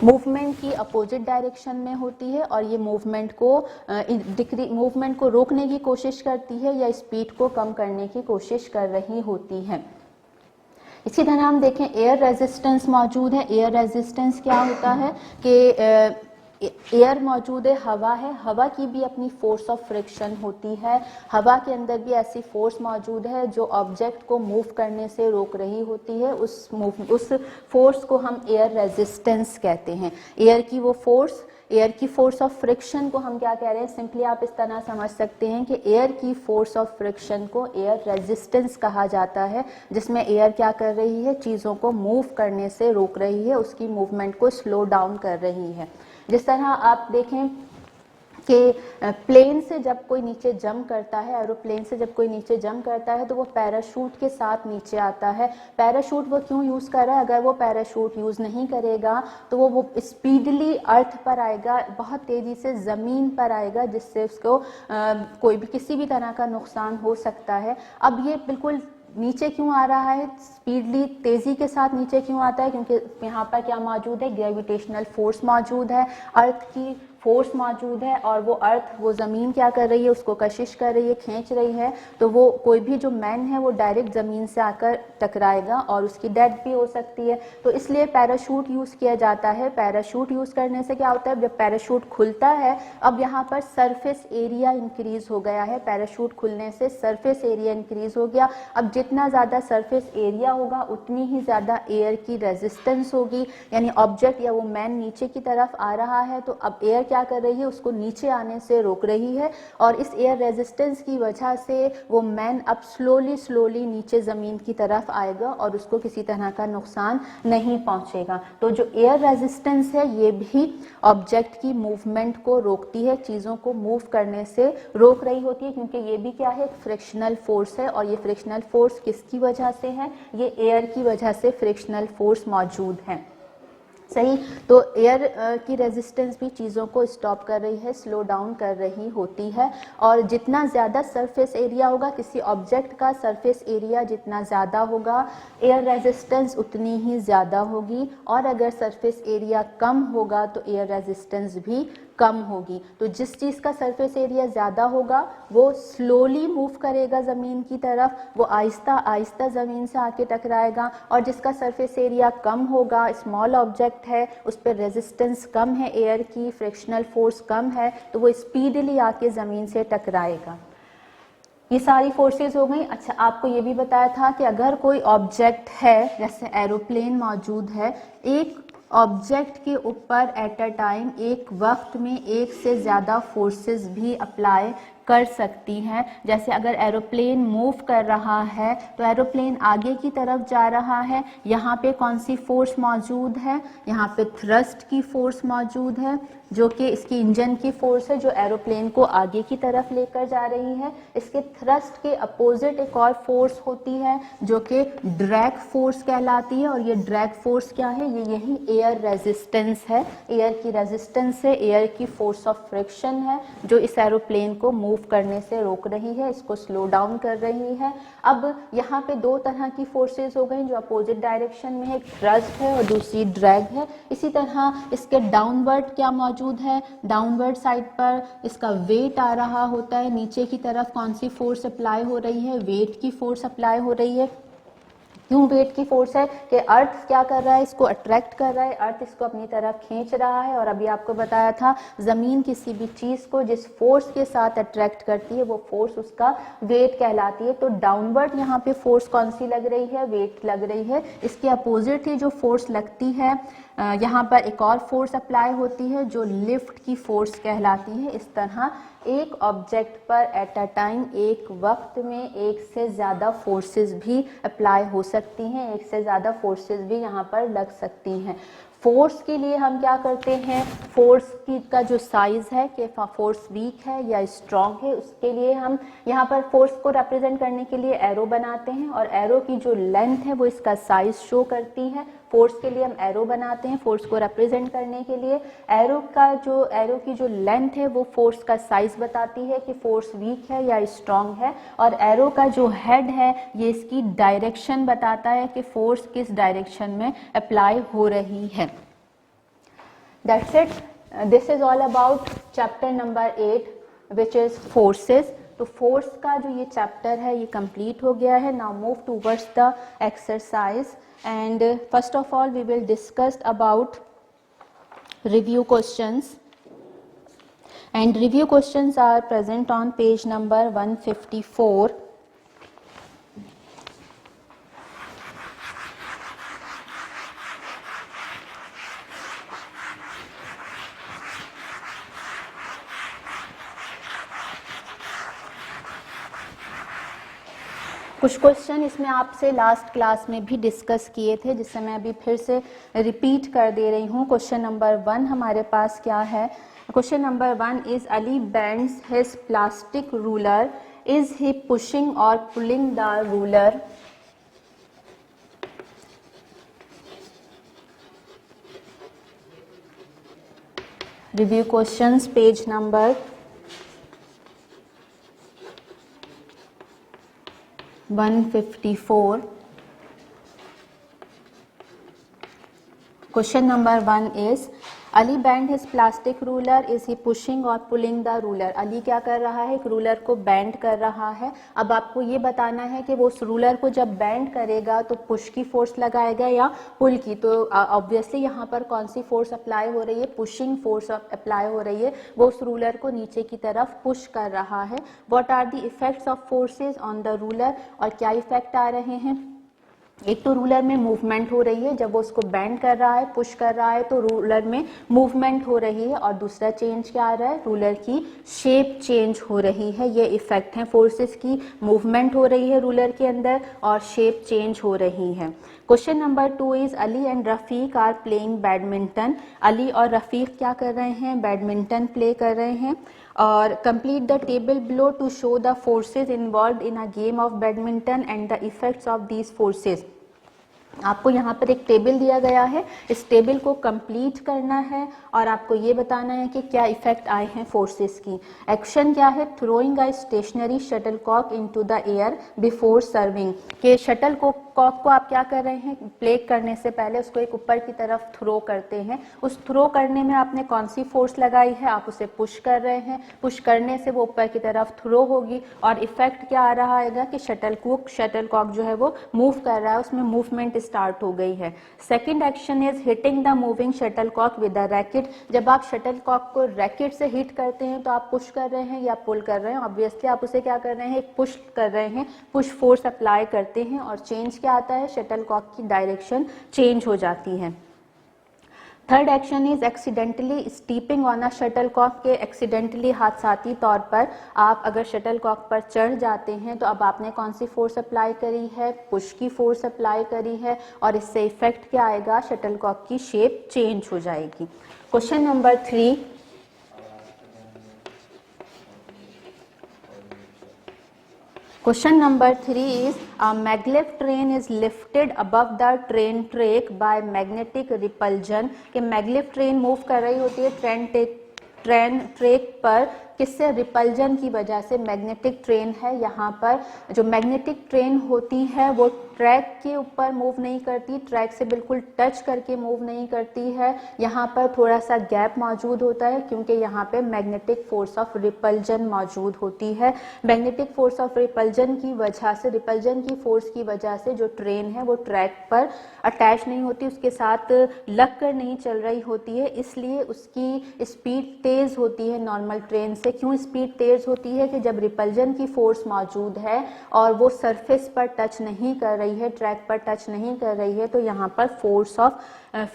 मूवमेंट की अपोजिट डायरेक्शन में होती है और ये मूवमेंट को रोकने की कोशिश करती है या स्पीड को कम करने की कोशिश कर रही होती है। इसी तरह हम देखें एयर रेजिस्टेंस मौजूद है। एयर रेजिस्टेंस क्या होता है कि एयर मौजूद है, हवा है, हवा की भी अपनी फोर्स ऑफ फ्रिक्शन होती है। हवा के अंदर भी ऐसी फोर्स मौजूद है जो ऑब्जेक्ट को मूव करने से रोक रही होती है। उस फोर्स को हम एयर रेजिस्टेंस कहते हैं। एयर की वो फोर्स एयर की फोर्स ऑफ फ्रिक्शन को हम क्या कह रहे हैं, सिंपली आप इस तरह समझ सकते हैं कि एयर की फोर्स ऑफ फ्रिक्शन को एयर रेजिस्टेंस कहा जाता है, जिसमें एयर क्या कर रही है, चीज़ों को मूव करने से रोक रही है, उसकी मूवमेंट को स्लो डाउन कर रही है। जिस तरह आप देखें कि प्लेन से जब कोई नीचे जंप करता है, एरोप्लेन से जब कोई नीचे जंप करता है तो वो पैराशूट के साथ नीचे आता है। पैराशूट वो क्यों यूज़ कर रहा है, अगर वो पैराशूट यूज़ नहीं करेगा तो वो स्पीडली अर्थ पर आएगा, बहुत तेज़ी से ज़मीन पर आएगा, जिससे उसको कोई भी किसी भी तरह का नुकसान हो सकता है। अब ये बिल्कुल नीचे क्यों आ रहा है, स्पीडली तेज़ी के साथ नीचे क्यों आता है, क्योंकि यहाँ पर क्या मौजूद है, ग्रेविटेशनल फोर्स मौजूद है, अर्थ की फोर्स मौजूद है, और वो अर्थ, वो ज़मीन क्या कर रही है, उसको कशिश कर रही है, खींच रही है, तो वो कोई भी जो मैन है वो डायरेक्ट ज़मीन से आकर टकराएगा और उसकी डेथ भी हो सकती है। तो इसलिए पैराशूट यूज़ किया जाता है। पैराशूट यूज़ करने से क्या होता है, जब पैराशूट खुलता है, अब यहाँ पर सरफेस एरिया इंक्रीज़ हो गया है, पैराशूट खुलने से सरफेस एरिया इंक्रीज़ हो गया। अब जितना ज़्यादा सरफेस एरिया होगा उतनी ही ज़्यादा एयर की रेजिस्टेंस होगी, यानी ऑब्जेक्ट या वो मैन नीचे की तरफ आ रहा है तो अब एयर क्या कर रही है, उसको नीचे आने से रोक रही है, और इस एयर रेजिस्टेंस की वजह से वो मैन अब स्लोली नीचे ज़मीन की तरफ आएगा और उसको किसी तरह का नुकसान नहीं पहुंचेगा। तो जो एयर रेजिस्टेंस है ये भी ऑब्जेक्ट की मूवमेंट को रोकती है, चीज़ों को मूव करने से रोक रही होती है, क्योंकि ये भी क्या है, एक फ्रिक्शनल फोर्स है, और ये फ्रिक्शनल फोर्स किसकी वजह से है, ये एयर की वजह से फ्रिक्शनल फोर्स मौजूद है। सही, तो एयर की रेजिस्टेंस भी चीज़ों को स्टॉप कर रही है, स्लो डाउन कर रही होती है, और जितना ज़्यादा सरफेस एरिया होगा, किसी ऑब्जेक्ट का सरफेस एरिया जितना ज़्यादा होगा, एयर रेजिस्टेंस उतनी ही ज़्यादा होगी, और अगर सरफेस एरिया कम होगा तो एयर रेजिस्टेंस भी कम होगी। तो जिस चीज़ का सरफेस एरिया ज़्यादा होगा वो स्लोली मूव करेगा ज़मीन की तरफ, वो आहिस्ता आहिस्ता ज़मीन से आके टकराएगा, और जिसका सरफेस एरिया कम होगा, स्मॉल ऑब्जेक्ट है, उस पर रेजिस्टेंस कम है, एयर की फ्रिक्शनल फोर्स कम है, तो वो स्पीडली आके ज़मीन से टकराएगा। ये सारी फोर्सेस हो गई। अच्छा, आपको ये भी बताया था कि अगर कोई ऑब्जेक्ट है, जैसे एरोप्लेन मौजूद है, एक ऑब्जेक्ट के ऊपर एट अ टाइम, एक वक्त में एक से ज़्यादा फोर्सेस भी अप्लाई कर सकती हैं। जैसे अगर एरोप्लेन मूव कर रहा है तो एरोप्लेन आगे की तरफ जा रहा है, यहाँ पे कौन सी फोर्स मौजूद है, यहाँ पे थ्रस्ट की फोर्स मौजूद है, जो कि इसकी इंजन की फोर्स है, जो एरोप्लेन को आगे की तरफ लेकर जा रही है। इसके थ्रस्ट के अपोजिट एक और फोर्स होती है जो कि ड्रैग फोर्स कहलाती है, और ये ड्रैग फोर्स क्या है, ये यही एयर रेजिस्टेंस है, एयर की रेजिस्टेंस है, एयर की फोर्स ऑफ फ्रिक्शन है, जो इस एरोप्लेन को मूव करने से रोक रही है, इसको स्लो डाउन कर रही है। अब यहाँ पे दो तरह की फोर्सेस हो गई जो अपोजिट डायरेक्शन में है, एक थ्रस्ट है और दूसरी ड्रैग है। इसी तरह इसके डाउनवर्ड क्या मौजूद है, डाउनवर्ड साइड पर इसका वेट आ रहा होता है, नीचे की तरफ कौन सी फोर्स अप्लाई हो रही है, वेट की फोर्स अप्लाई हो रही है। क्यों वेट की फोर्स है कि अर्थ क्या कर रहा है, इसको अट्रैक्ट कर रहा है, अर्थ इसको अपनी तरफ खींच रहा है, और अभी आपको बताया था ज़मीन किसी भी चीज़ को जिस फोर्स के साथ अट्रैक्ट करती है वो फोर्स उसका वेट कहलाती है। तो डाउनवर्ड यहाँ पे फोर्स कौन सी लग रही है, वेट लग रही है। इसके अपोजिट ही जो फोर्स लगती है, यहाँ पर एक और फोर्स अप्लाई होती है जो लिफ्ट की फोर्स कहलाती है। इस तरह एक ऑब्जेक्ट पर एट अ टाइम, एक वक्त में एक से ज़्यादा फोर्सेस भी अप्लाई हो सकती हैं, एक से ज़्यादा फोर्सेस भी यहाँ पर लग सकती हैं। फोर्स के लिए हम क्या करते हैं, फोर्स की का जो साइज़ है कि फोर्स वीक है या स्ट्रॉन्ग है, उसके लिए हम यहाँ पर फोर्स को रिप्रेजेंट करने के लिए एरो बनाते हैं, और एरो की जो लेंथ है वो इसका साइज़ शो करती है। फोर्स के लिए हम एरो बनाते हैं, फोर्स को रिप्रेजेंट करने के लिए। एरो की जो लेंथ है वो फोर्स का साइज बताती है कि फोर्स वीक है या स्ट्रॉन्ग है, और एरो का जो हेड है ये इसकी डायरेक्शन बताता है कि फोर्स किस डायरेक्शन में अप्लाई हो रही है। That's it, this is all about chapter number 8 which is forces. तो फोर्स का जो ये चैप्टर है ये कंप्लीट हो गया है। Now move towards the exercise, and first of all we will discuss about review questions, and review questions are present on page number 154. कुछ क्वेश्चन इसमें आपसे लास्ट क्लास में भी डिस्कस किए थे, जिससे मैं अभी फिर से रिपीट कर दे रही हूँ। क्वेश्चन नंबर 1 हमारे पास क्या है? Question number 1 is Ali bends his plastic ruler, is he pushing or pulling the ruler? Review questions, page number 154. Question number 1 is Ali bend his plastic ruler, is he pushing or pulling the ruler? Ali क्या कर रहा है? एक ruler को bend कर रहा है। अब आपको ये बताना है कि वो उस रूलर को जब बेंड करेगा तो पुश की फोर्स लगाएगा या पुल की। तो ऑब्वियसली यहाँ पर कौन सी फोर्स अप्लाई हो रही है? पुशिंग फोर्स अप्लाई हो रही है। वो उस रूलर को नीचे की तरफ पुश कर रहा है। What are the effects of forces on the ruler? और क्या इफेक्ट आ रहे हैं? एक तो रूलर में मूवमेंट हो रही है, जब वो उसको बेंड कर रहा है, पुश कर रहा है, तो रूलर में मूवमेंट हो रही है। और दूसरा चेंज क्या आ रहा है? रूलर की शेप चेंज हो रही है। ये इफेक्ट है फोर्सेस की, मूवमेंट हो रही है रूलर के अंदर और शेप चेंज हो रही है। Question number 2 is Ali and Rafiq are playing badminton. Ali और रफीक क्या कर रहे हैं? बैडमिंटन प्ले कर रहे हैं। और complete the table below to show the forces involve in a game of badminton and the effects of these forces. आपको यहाँ पर एक टेबल दिया गया है, इस टेबल को कंप्लीट करना है और आपको ये बताना है कि क्या इफेक्ट आए हैं फोर्सेस की। एक्शन क्या है? Throwing a stationary shuttlecock into the air before serving. कि शटलकॉक को आप क्या कर रहे हैं? प्ले करने से पहले उसको एक ऊपर की तरफ थ्रो करते हैं। उस थ्रो करने में आपने कौन सी फोर्स लगाई है? आप उसे पुश कर रहे हैं। पुश करने से वो ऊपर की तरफ थ्रो होगी और इफेक्ट क्या आ रहा है कि शटलकॉक जो है वो मूव कर रहा है, उसमें मूवमेंट स्टार्ट हो गई है। Second action is hitting the moving shuttlecock with the racket. जब आप शटलकॉक को रैकेट से हिट करते हैं तो आप पुश कर रहे हैं या पुल कर रहे हैं? ऑब्वियसली आप उसे क्या कर रहे हैं? एक पुश कर रहे हैं, पुश फोर्स अप्लाई करते हैं और चेंज क्या आता है? शटलकॉक की डायरेक्शन चेंज हो जाती है। Third action is accidentally steeping on a shuttlecock. के एक्सीडेंटली हादसाती तौर पर आप अगर शटलकॉक पर चढ़ जाते हैं तो अब आपने कौन सी फोर्स अप्लाई करी है? पुश की फोर्स अप्लाई करी है और इससे इफेक्ट क्या आएगा? शटलकॉक की शेप चेंज हो जाएगी। Question number 3 Question number 3 is a maglev train is lifted above the train track by magnetic repulsion। कि maglev train मूव कर रही होती है ट्रेन ट्रैक पर, किससे? रिपल्जन की वजह से। मैग्नेटिक ट्रेन है, यहाँ पर जो मैग्नेटिक ट्रेन होती है वो ट्रैक के ऊपर मूव नहीं करती, ट्रैक से बिल्कुल टच करके मूव नहीं करती है। यहाँ पर थोड़ा सा गैप मौजूद होता है क्योंकि यहाँ पे मैग्नेटिक फोर्स ऑफ रिपल्जन मौजूद होती है। मैग्नेटिक फोर्स ऑफ रिपल्जन की वजह से, रिपल्जन की फोर्स की वजह से जो ट्रेन है वो ट्रैक पर अटैच नहीं होती, उसके साथ लग कर नहीं चल रही होती है, इसलिए उसकी स्पीड तेज होती है नॉर्मल ट्रेन से। क्यों स्पीड तेज होती है? कि जब रिपल्जन की फोर्स मौजूद है और वो सरफेस पर टच नहीं कर रही है, ट्रैक पर टच नहीं कर रही है, तो यहाँ पर फोर्स ऑफ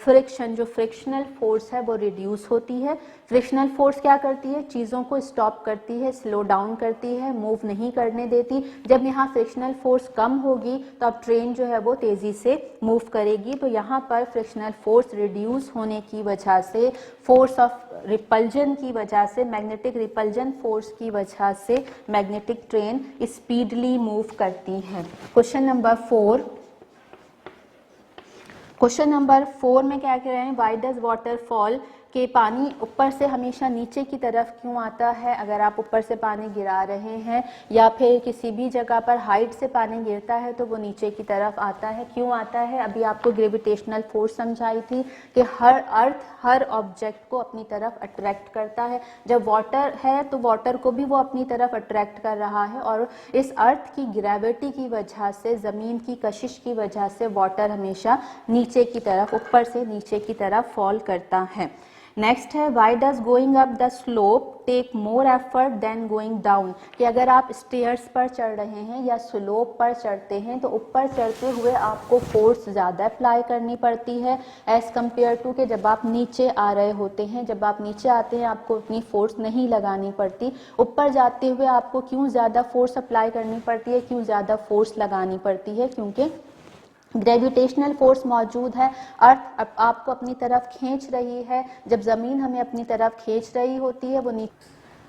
फ्रिक्शन, जो फ्रिक्शनल फोर्स है वो रिड्यूस होती है। फ्रिक्शनल फोर्स क्या करती है? चीज़ों को स्टॉप करती है, स्लो डाउन करती है, मूव नहीं करने देती। जब यहाँ फ्रिक्शनल फोर्स कम होगी तो अब ट्रेन जो है वो तेज़ी से मूव करेगी। तो यहाँ पर फ्रिक्शनल फोर्स रिड्यूस होने की वजह से, फोर्स ऑफ रिपल्जन की वजह से, मैग्नेटिक रिपल्जन फोर्स की वजह से मैग्नेटिक ट्रेन स्पीडली मूव करती है। क्वेश्चन नंबर 4 में क्या कह रहे हैं? Why does water fall? कि पानी ऊपर से हमेशा नीचे की तरफ क्यों आता है? अगर आप ऊपर से पानी गिरा रहे हैं या फिर किसी भी जगह पर हाइट से पानी गिरता है तो वो नीचे की तरफ आता है। क्यों आता है? अभी आपको ग्रेविटेशनल फोर्स समझाई थी कि हर ऑब्जेक्ट को अपनी तरफ अट्रैक्ट करता है। जब वाटर है तो वाटर को भी वो अपनी तरफ अट्रैक्ट कर रहा है और इस अर्थ की ग्रेविटी की वजह से, ज़मीन की कशिश की वजह से वाटर हमेशा नीचे की तरफ, ऊपर से नीचे की तरफ फॉल करता है। नेक्स्ट है why does going up the slope take more effort than going down, कि अगर आप स्टेयर्स पर चढ़ रहे हैं या स्लोप पर चढ़ते हैं तो ऊपर चढ़ते हुए आपको फोर्स ज़्यादा अप्लाई करनी पड़ती है एज़ कम्पेयर टू कि जब आप नीचे आ रहे होते हैं। जब आप नीचे आते हैं आपको उतनी फोर्स नहीं लगानी पड़ती, ऊपर जाते हुए आपको क्यों ज़्यादा फोर्स अप्लाई करनी पड़ती है, क्यों ज़्यादा फोर्स लगानी पड़ती है, क्योंकि ग्रेविटेशनल फोर्स मौजूद है। अर्थ आपको अपनी तरफ खींच रही है। जब ज़मीन हमें अपनी तरफ खींच रही होती है वो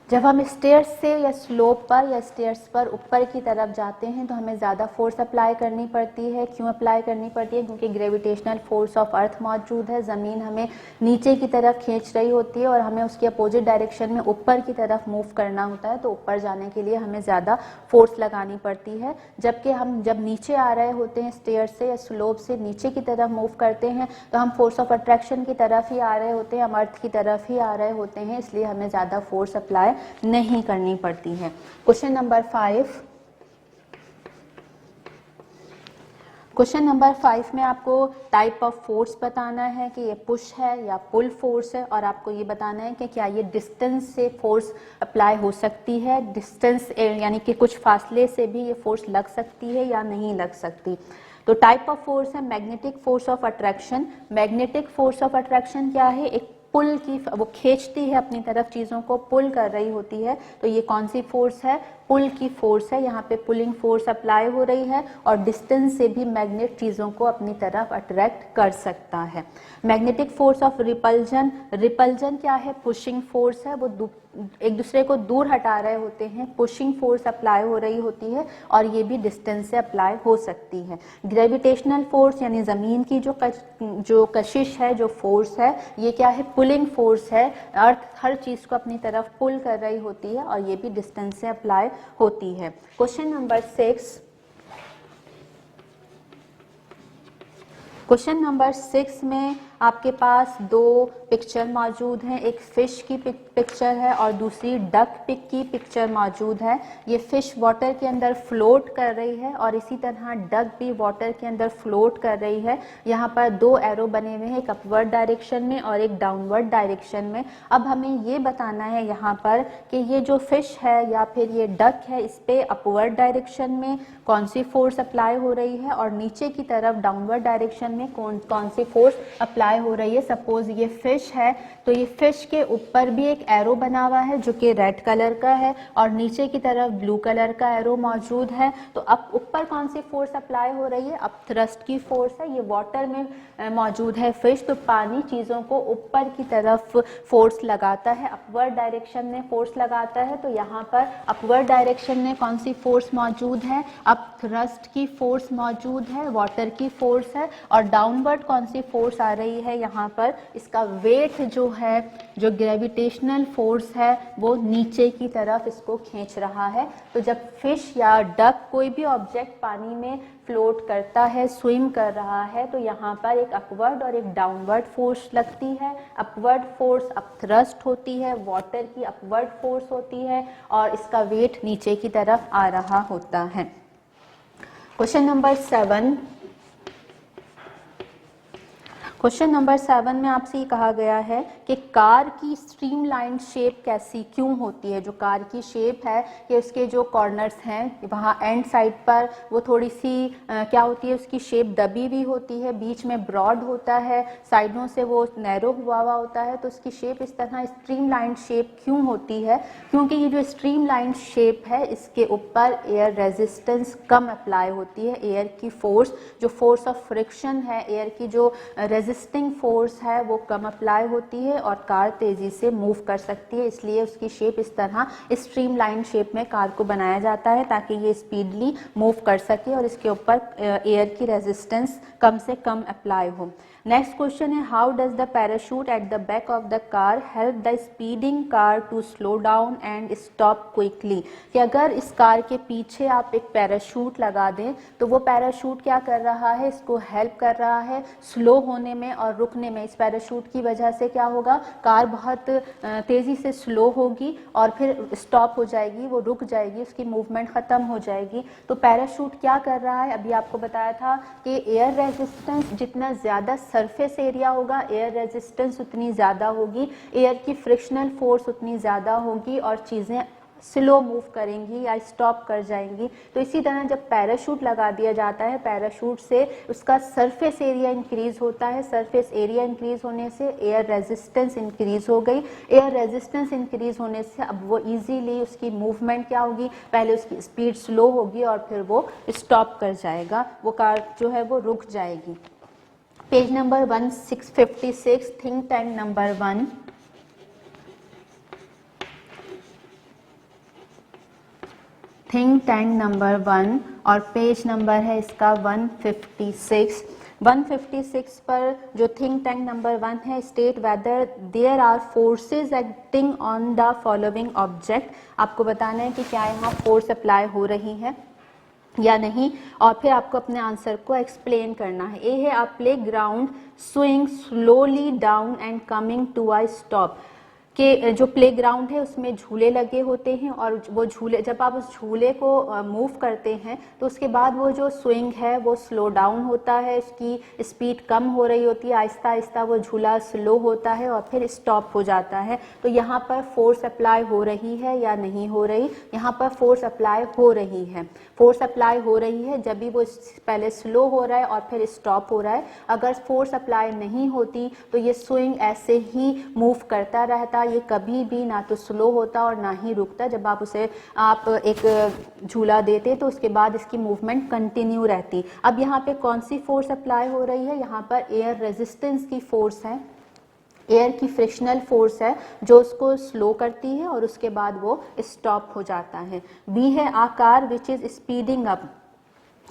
जब हम स्टेयर्स से या स्लोप पर या स्टेयर्स पर ऊपर की तरफ जाते हैं तो हमें ज़्यादा फोर्स अप्लाई करनी पड़ती है। क्यों अप्लाई करनी पड़ती है? क्योंकि ग्रेविटेशनल फोर्स ऑफ अर्थ मौजूद है। ज़मीन हमें नीचे की तरफ खींच रही होती है और हमें उसके अपोजिट डायरेक्शन में ऊपर की तरफ मूव करना होता है, तो ऊपर जाने के लिए हमें ज़्यादा फोर्स लगानी पड़ती है। जबकि हम जब नीचे आ रहे होते हैं स्टेयर से या स्लोप से नीचे की तरफ मूव करते हैं तो हम फोर्स ऑफ अट्रैक्शन की तरफ ही आ रहे होते हैं, हम अर्थ की तरफ ही आ रहे होते हैं, इसलिए हमें ज़्यादा फोर्स अप्लाई नहीं करनी पड़ती है। Question number 5। क्वेश्चन नंबर 5 में आपको टाइप ऑफ फोर्स बताना है कि ये पुश है या पुल फोर्स है, और आपको ये बताना है कि क्या ये डिस्टेंस से फोर्स अप्लाई हो सकती है, डिस्टेंस यानी कि कुछ फासले से भी ये फोर्स लग सकती है या नहीं लग सकती। तो टाइप ऑफ फोर्स है magnetic force of attraction. Magnetic force of attraction क्या है? एक पुल की, वो खींचती है अपनी तरफ, चीज़ों को पुल कर रही होती है। तो ये कौन सी फोर्स है? पुल की फोर्स है। यहाँ पे पुलिंग फोर्स अप्लाई हो रही है और डिस्टेंस से भी मैग्नेट चीज़ों को अपनी तरफ अट्रैक्ट कर सकता है। Magnetic force of repulsion. Repulsion क्या है? पुशिंग फोर्स है, वो एक दूसरे को दूर हटा रहे होते हैं, पुशिंग फोर्स अप्लाई हो रही होती है और ये भी डिस्टेंस से अप्लाई हो सकती है। ग्रेविटेशनल फोर्स यानी ज़मीन की जो कशिश है, जो फोर्स है, ये क्या है? पुलिंग फोर्स है। अर्थ हर चीज़ को अपनी तरफ पुल कर रही होती है और ये भी डिस्टेंस से अप्लाई होती है। Question number 6। क्वेश्चन नंबर 6 में आपके पास दो पिक्चर मौजूद हैं। एक फ़िश की पिक्चर है और दूसरी डक पिक की पिक्चर मौजूद है। ये फ़िश वाटर के अंदर फ्लोट कर रही है और इसी तरह डक भी वाटर के अंदर फ्लोट कर रही है। यहाँ पर दो एरो बने हुए हैं, एक अपवर्ड डायरेक्शन में और एक डाउनवर्ड डायरेक्शन में। अब हमें ये बताना है यहाँ पर कि ये जो फ़िश है या फिर ये डक है, इस पर अपवर्ड डायरेक्शन में कौन सी फोर्स अप्लाई हो रही है और नीचे की तरफ डाउनवर्ड डायरेक्शन में कौन सी फोर्स अप्लाई हो रही है। सपोज ये फिश है तो ये फिश के ऊपर भी एक एरो बना हुआ है जो कि रेड कलर का है और नीचे की तरफ ब्लू कलर का एरो मौजूद है। तो अब ऊपर कौन सी फोर्स अप्लाई हो रही है? अब थ्रस्ट की फोर्स है। ये वाटर में मौजूद है फिश, तो पानी चीज़ों को ऊपर की तरफ फोर्स लगाता है, अपवर्ड डायरेक्शन में फोर्स लगाता है। तो यहाँ पर अपवर्ड डायरेक्शन में कौन सी फोर्स मौजूद है? अब थ्रस्ट की फोर्स मौजूद है, वाटर की फोर्स है। और डाउनवर्ड कौन सी फोर्स आ रही है? यहाँ पर इसका वेट जो है, जो ग्रेविटेशनल फोर्स है, वो नीचे की तरफ इसको खींच रहा है। तो जब फिश या डक कोई भी ऑब्जेक्ट पानी में फ्लोट करता है, स्विम कर रहा है, तो यहाँ पर एक अपवर्ड और एक डाउनवर्ड फोर्स लगती है। अपवर्ड फोर्स अप थ्रस्ट होती है, वाटर की अपवर्ड फोर्स होती है और इसका वेट नीचे की तरफ आ रहा होता है। Question number 7। क्वेश्चन नंबर 7 में आपसे ये कहा गया है कि कार की स्ट्रीमलाइन शेप कैसी क्यों होती है। जो कार की शेप है कि उसके जो कॉर्नर्स हैं वहाँ एंड साइड पर वो थोड़ी सी क्या होती है, उसकी शेप दबी हुई होती है, बीच में ब्रॉड होता है, साइडों से वो नैरो हुआ होता है। तो उसकी शेप इस तरह स्ट्रीमलाइन शेप क्यों होती है? क्योंकि ये जो स्ट्रीमलाइन शेप है इसके ऊपर एयर रेजिस्टेंस कम अप्लाई होती है। एयर की फोर्स, जो फोर्स ऑफ फ्रिक्शन है, एयर की जो रेजिस्टिंग फोर्स है वो कम अप्लाई होती है और कार तेज़ी से मूव कर सकती है। इसलिए उसकी शेप इस तरह स्ट्रीमलाइन शेप में कार को बनाया जाता है ताकि ये स्पीडली मूव कर सके और इसके ऊपर एयर की रेजिस्टेंस कम से कम अप्लाई हो। नेक्स्ट क्वेश्चन है how does the parachute at the back of the car help the speeding car to slow down and stop quickly. कि अगर इस कार के पीछे आप एक पैराशूट लगा दें तो वो पैराशूट क्या कर रहा है, इसको हेल्प कर रहा है स्लो होने में और रुकने में, इस पैराशूट की वजह से क्या होगा, कार बहुत तेज़ी से स्लो होगी और फिर स्टॉप हो जाएगी, वो रुक जाएगी, उसकी मूवमेंट ख़त्म हो जाएगी। तो पैराशूट क्या कर रहा है, अभी आपको बताया था कि एयर रेजिस्टेंस जितना ज़्यादा सरफेस एरिया होगा, एयर रेजिस्टेंस उतनी ज़्यादा होगी, एयर की फ्रिक्शनल फोर्स उतनी ज़्यादा होगी और चीज़ें स्लो मूव करेंगी या स्टॉप कर जाएंगी। तो इसी तरह जब पैराशूट लगा दिया जाता है, पैराशूट से उसका सरफेस एरिया इंक्रीज होता है, सरफेस एरिया इंक्रीज होने से एयर रेजिस्टेंस इंक्रीज हो गई, एयर रेजिस्टेंस इंक्रीज होने से अब वो इजीली उसकी मूवमेंट क्या होगी, पहले उसकी स्पीड स्लो होगी और फिर वो स्टॉप कर जाएगा, वो कार जो है वो रुक जाएगी। Page number 1656, think tank number 1। Think tank number 1 और पेज नंबर है इसका 156। 156 पर जो थिंक टैंक नंबर 1 है, state whether there are forces acting on the following object. आपको बताना है कि क्या यहाँ फोर्स अप्लाई हो रही है या नहीं, और फिर आपको अपने आंसर को एक्सप्लेन करना है। ए है, आप playground swing slowly down and coming to a stop. कि जो प्ले ग्राउंड है उसमें झूले लगे होते हैं और वो झूले, जब आप उस झूले को मूव करते हैं तो उसके बाद वो जो स्विंग है वो स्लो डाउन होता है, उसकी स्पीड कम हो रही होती है, आहिस्ता आहिस्ता वो झूला स्लो होता है और फिर स्टॉप हो जाता है। तो यहाँ पर फोर्स अप्लाई हो रही है या नहीं हो रही, यहाँ पर फोर्स अप्लाई हो रही है, फोर्स अप्लाई हो रही है जब भी वो पहले स्लो हो रहा है और फिर स्टॉप हो रहा है। अगर फोर्स अप्लाई नहीं होती तो ये स्विंग ऐसे ही मूव करता रहता, ये कभी भी ना तो स्लो होता और ना ही रुकता। जब आप उसे आप एक झूला देते तो उसके बाद इसकी मूवमेंट कंटिन्यू रहती। अब यहाँ पे कौन सी फोर्स अप्लाई हो रही है, यहाँ पर एयर रेजिस्टेंस की फोर्स है, एयर की फ्रिक्शनल फोर्स है जो उसको स्लो करती है और उसके बाद वो स्टॉप हो जाता है। बी है, a car which is speeding up,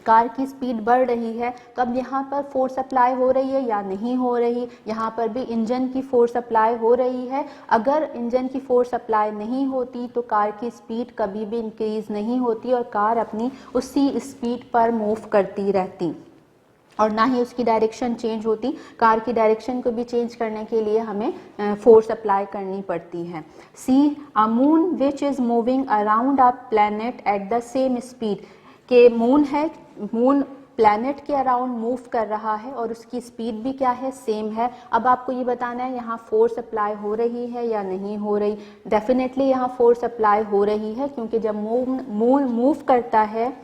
car की स्पीड बढ़ रही है। तो अब यहाँ पर फोर्स अप्लाई हो रही है या नहीं हो रही, यहाँ पर भी इंजन की फोर्स अप्लाई हो रही है। अगर इंजन की फोर्स अप्लाई नहीं होती तो कार की स्पीड कभी भी इंक्रीज नहीं होती और कार अपनी उसी स्पीड पर मूव करती रहती और ना ही उसकी डायरेक्शन चेंज होती। कार की डायरेक्शन को भी चेंज करने के लिए हमें फोर्स अप्लाई करनी पड़ती है। See, a moon which is moving around a planet at the same speed, के मून है, मून प्लैनेट के अराउंड मूव कर रहा है और उसकी स्पीड भी क्या है, सेम है। अब आपको ये बताना है यहाँ फोर्स अप्लाई हो रही है या नहीं हो रही। डेफिनेटली यहाँ फोर्स अप्लाई हो रही है क्योंकि जब मून मूव करता है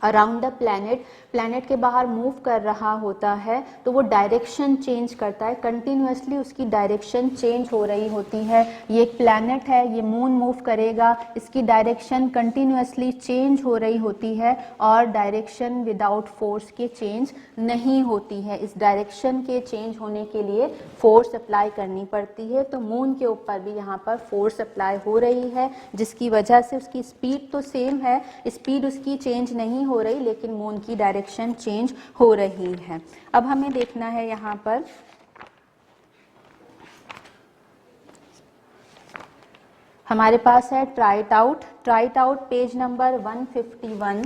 अराउंड द प्लैनेट, प्लैनेट के बाहर मूव कर रहा होता है तो वो डायरेक्शन चेंज करता है, कंटिन्यूसली उसकी डायरेक्शन चेंज हो रही होती है। ये एक प्लैनेट है, ये मून मूव करेगा, इसकी डायरेक्शन कंटिन्यूसली चेंज हो रही होती है और डायरेक्शन विदाउट फोर्स के चेंज नहीं होती है। इस डायरेक्शन के चेंज होने के लिए फोर्स अप्लाई करनी पड़ती है। तो मून के ऊपर भी यहाँ पर फोर्स अप्लाई हो रही है जिसकी वजह से उसकी स्पीड तो सेम है, स्पीड उसकी चेंज नहीं हो रही लेकिन मून की डायरेक्शन चेंज हो रही है। अब हमें देखना है यहाँ पर हमारे पास है try it out. Try it out page number 151।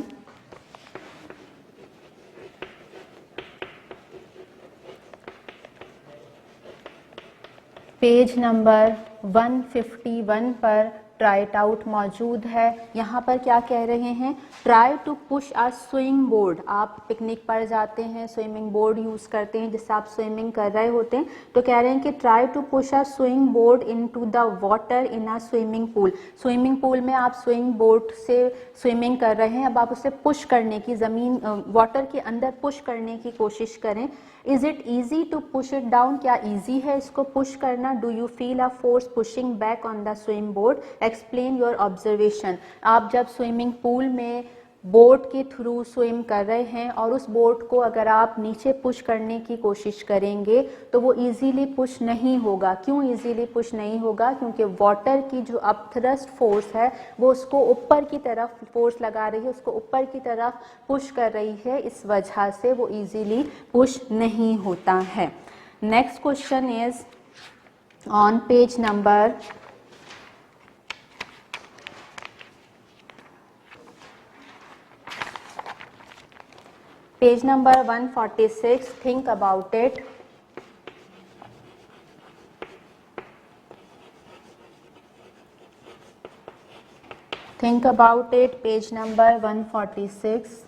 Page number 151 पर ट्राई इट आउट मौजूद है। यहाँ पर क्या कह रहे हैं, try to push a swimming board. आप पिकनिक पर जाते हैं, स्विमिंग बोर्ड यूज़ करते हैं जिससे आप स्विमिंग कर रहे होते हैं, तो कह रहे हैं कि try to push a swimming board into the water in a swimming pool. Swimming pool में आप स्विमिंग बोर्ड से स्विमिंग कर रहे हैं, अब आप उसे पुश करने की, ज़मीन वाटर के अंदर पुश करने की कोशिश करें। Is it easy to push it down, क्या ईजी है इसको पुश करना। Do you feel a force pushing back on the swimming board, explain your observation. आप जब स्विमिंग पूल में बोट के थ्रू स्विम कर रहे हैं और उस बोट को अगर आप नीचे पुश करने की कोशिश करेंगे तो वो इजीली पुश नहीं होगा। क्यों इजीली पुश नहीं होगा, क्योंकि वाटर की जो अपथ्रस्ट फोर्स है वो उसको ऊपर की तरफ फोर्स लगा रही है, उसको ऊपर की तरफ पुश कर रही है, इस वजह से वो इजीली पुश नहीं होता है। Next question is on page number page number 146। Think about it. Think about it, page number 146।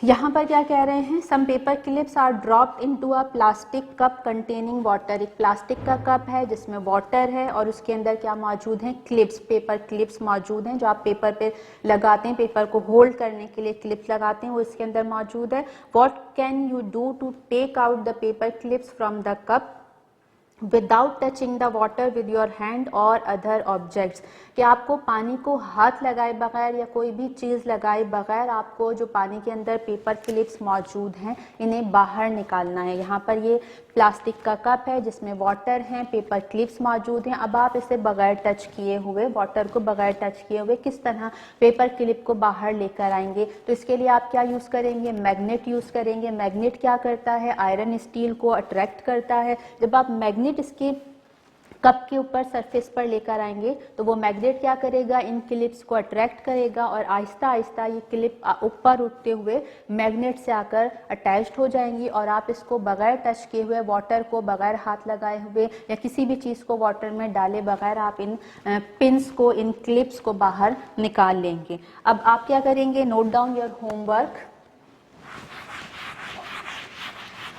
यहाँ पर क्या कह रहे हैं, some paper clips are dropped into a plastic cup containing water. एक प्लास्टिक का कप है जिसमें वाटर है और उसके अंदर क्या मौजूद है, क्लिप्स, पेपर क्लिप्स मौजूद हैं जो आप पेपर पे लगाते हैं, पेपर को होल्ड करने के लिए क्लिप्स लगाते हैं, वो इसके अंदर मौजूद है। What can you do to take out the paper clips from the cup without touching the water with your hand or other objects. कि आपको पानी को हाथ लगाए बगैर या कोई भी चीज़ लगाए बगैर आपको जो पानी के अंदर पेपर क्लिप्स मौजूद हैं इन्हें बाहर निकालना है। यहाँ पर ये प्लास्टिक का कप है जिसमें वाटर हैं, पेपर क्लिप्स मौजूद हैं। अब आप इसे बगैर टच किए हुए, वाटर को बगैर टच किए हुए किस तरह पेपर क्लिप को बाहर लेकर आएंगे, तो इसके लिए आप क्या यूज़ करेंगे, मैग्नेट यूज़ करेंगे। मैग्नेट क्या करता है, आयरन स्टील को अट्रैक्ट करता है। जब आप मैग्नेट इसके कप के ऊपर सरफेस पर लेकर आएंगे तो वो मैग्नेट क्या करेगा, इन क्लिप्स को अट्रैक्ट करेगा और आहिस्ता आहिस्ता ये क्लिप ऊपर उठते हुए मैग्नेट से आकर अटैच्ड हो जाएंगी और आप इसको बगैर टच किए हुए, वाटर को बगैर हाथ लगाए हुए या किसी भी चीज़ को वाटर में डाले बगैर आप इन पिन्स को, इन क्लिप्स को बाहर निकाल लेंगे। अब आप क्या करेंगे, note down your homework.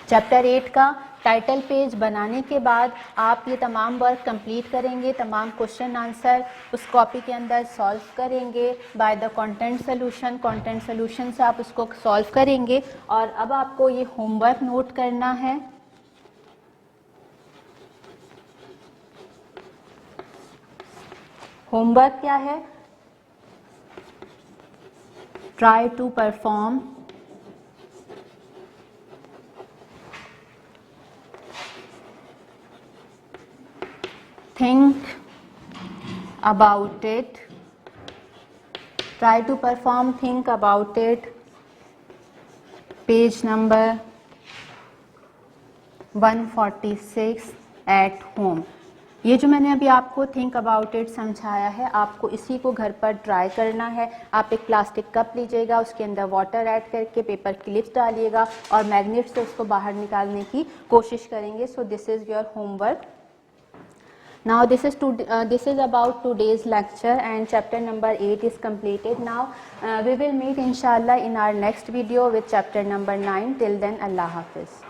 Chapter 8 का टाइटल पेज बनाने के बाद आप ये तमाम वर्क कंप्लीट करेंगे, तमाम क्वेश्चन आंसर उस कॉपी के अंदर सॉल्व करेंगे by the content solution. Content solution से आप उसको सॉल्व करेंगे और अब आपको ये होमवर्क नोट करना है। होमवर्क क्या है, try to perform think about it, try to perform think about it, page number 146 at home। ये जो मैंने अभी आपको थिंक अबाउट इट समझाया है, आपको इसी को घर पर ट्राई करना है। आप एक प्लास्टिक कप लीजिएगा, उसके अंदर वाटर ऐड करके पेपर क्लिप्स डालिएगा और मैग्नेट से उसको बाहर निकालने की कोशिश करेंगे। So this is your homework. Now this is about today's lecture and chapter number 8 is completed. Now we will meet inshallah in our next video with chapter number 9. Till then, Allah Hafiz.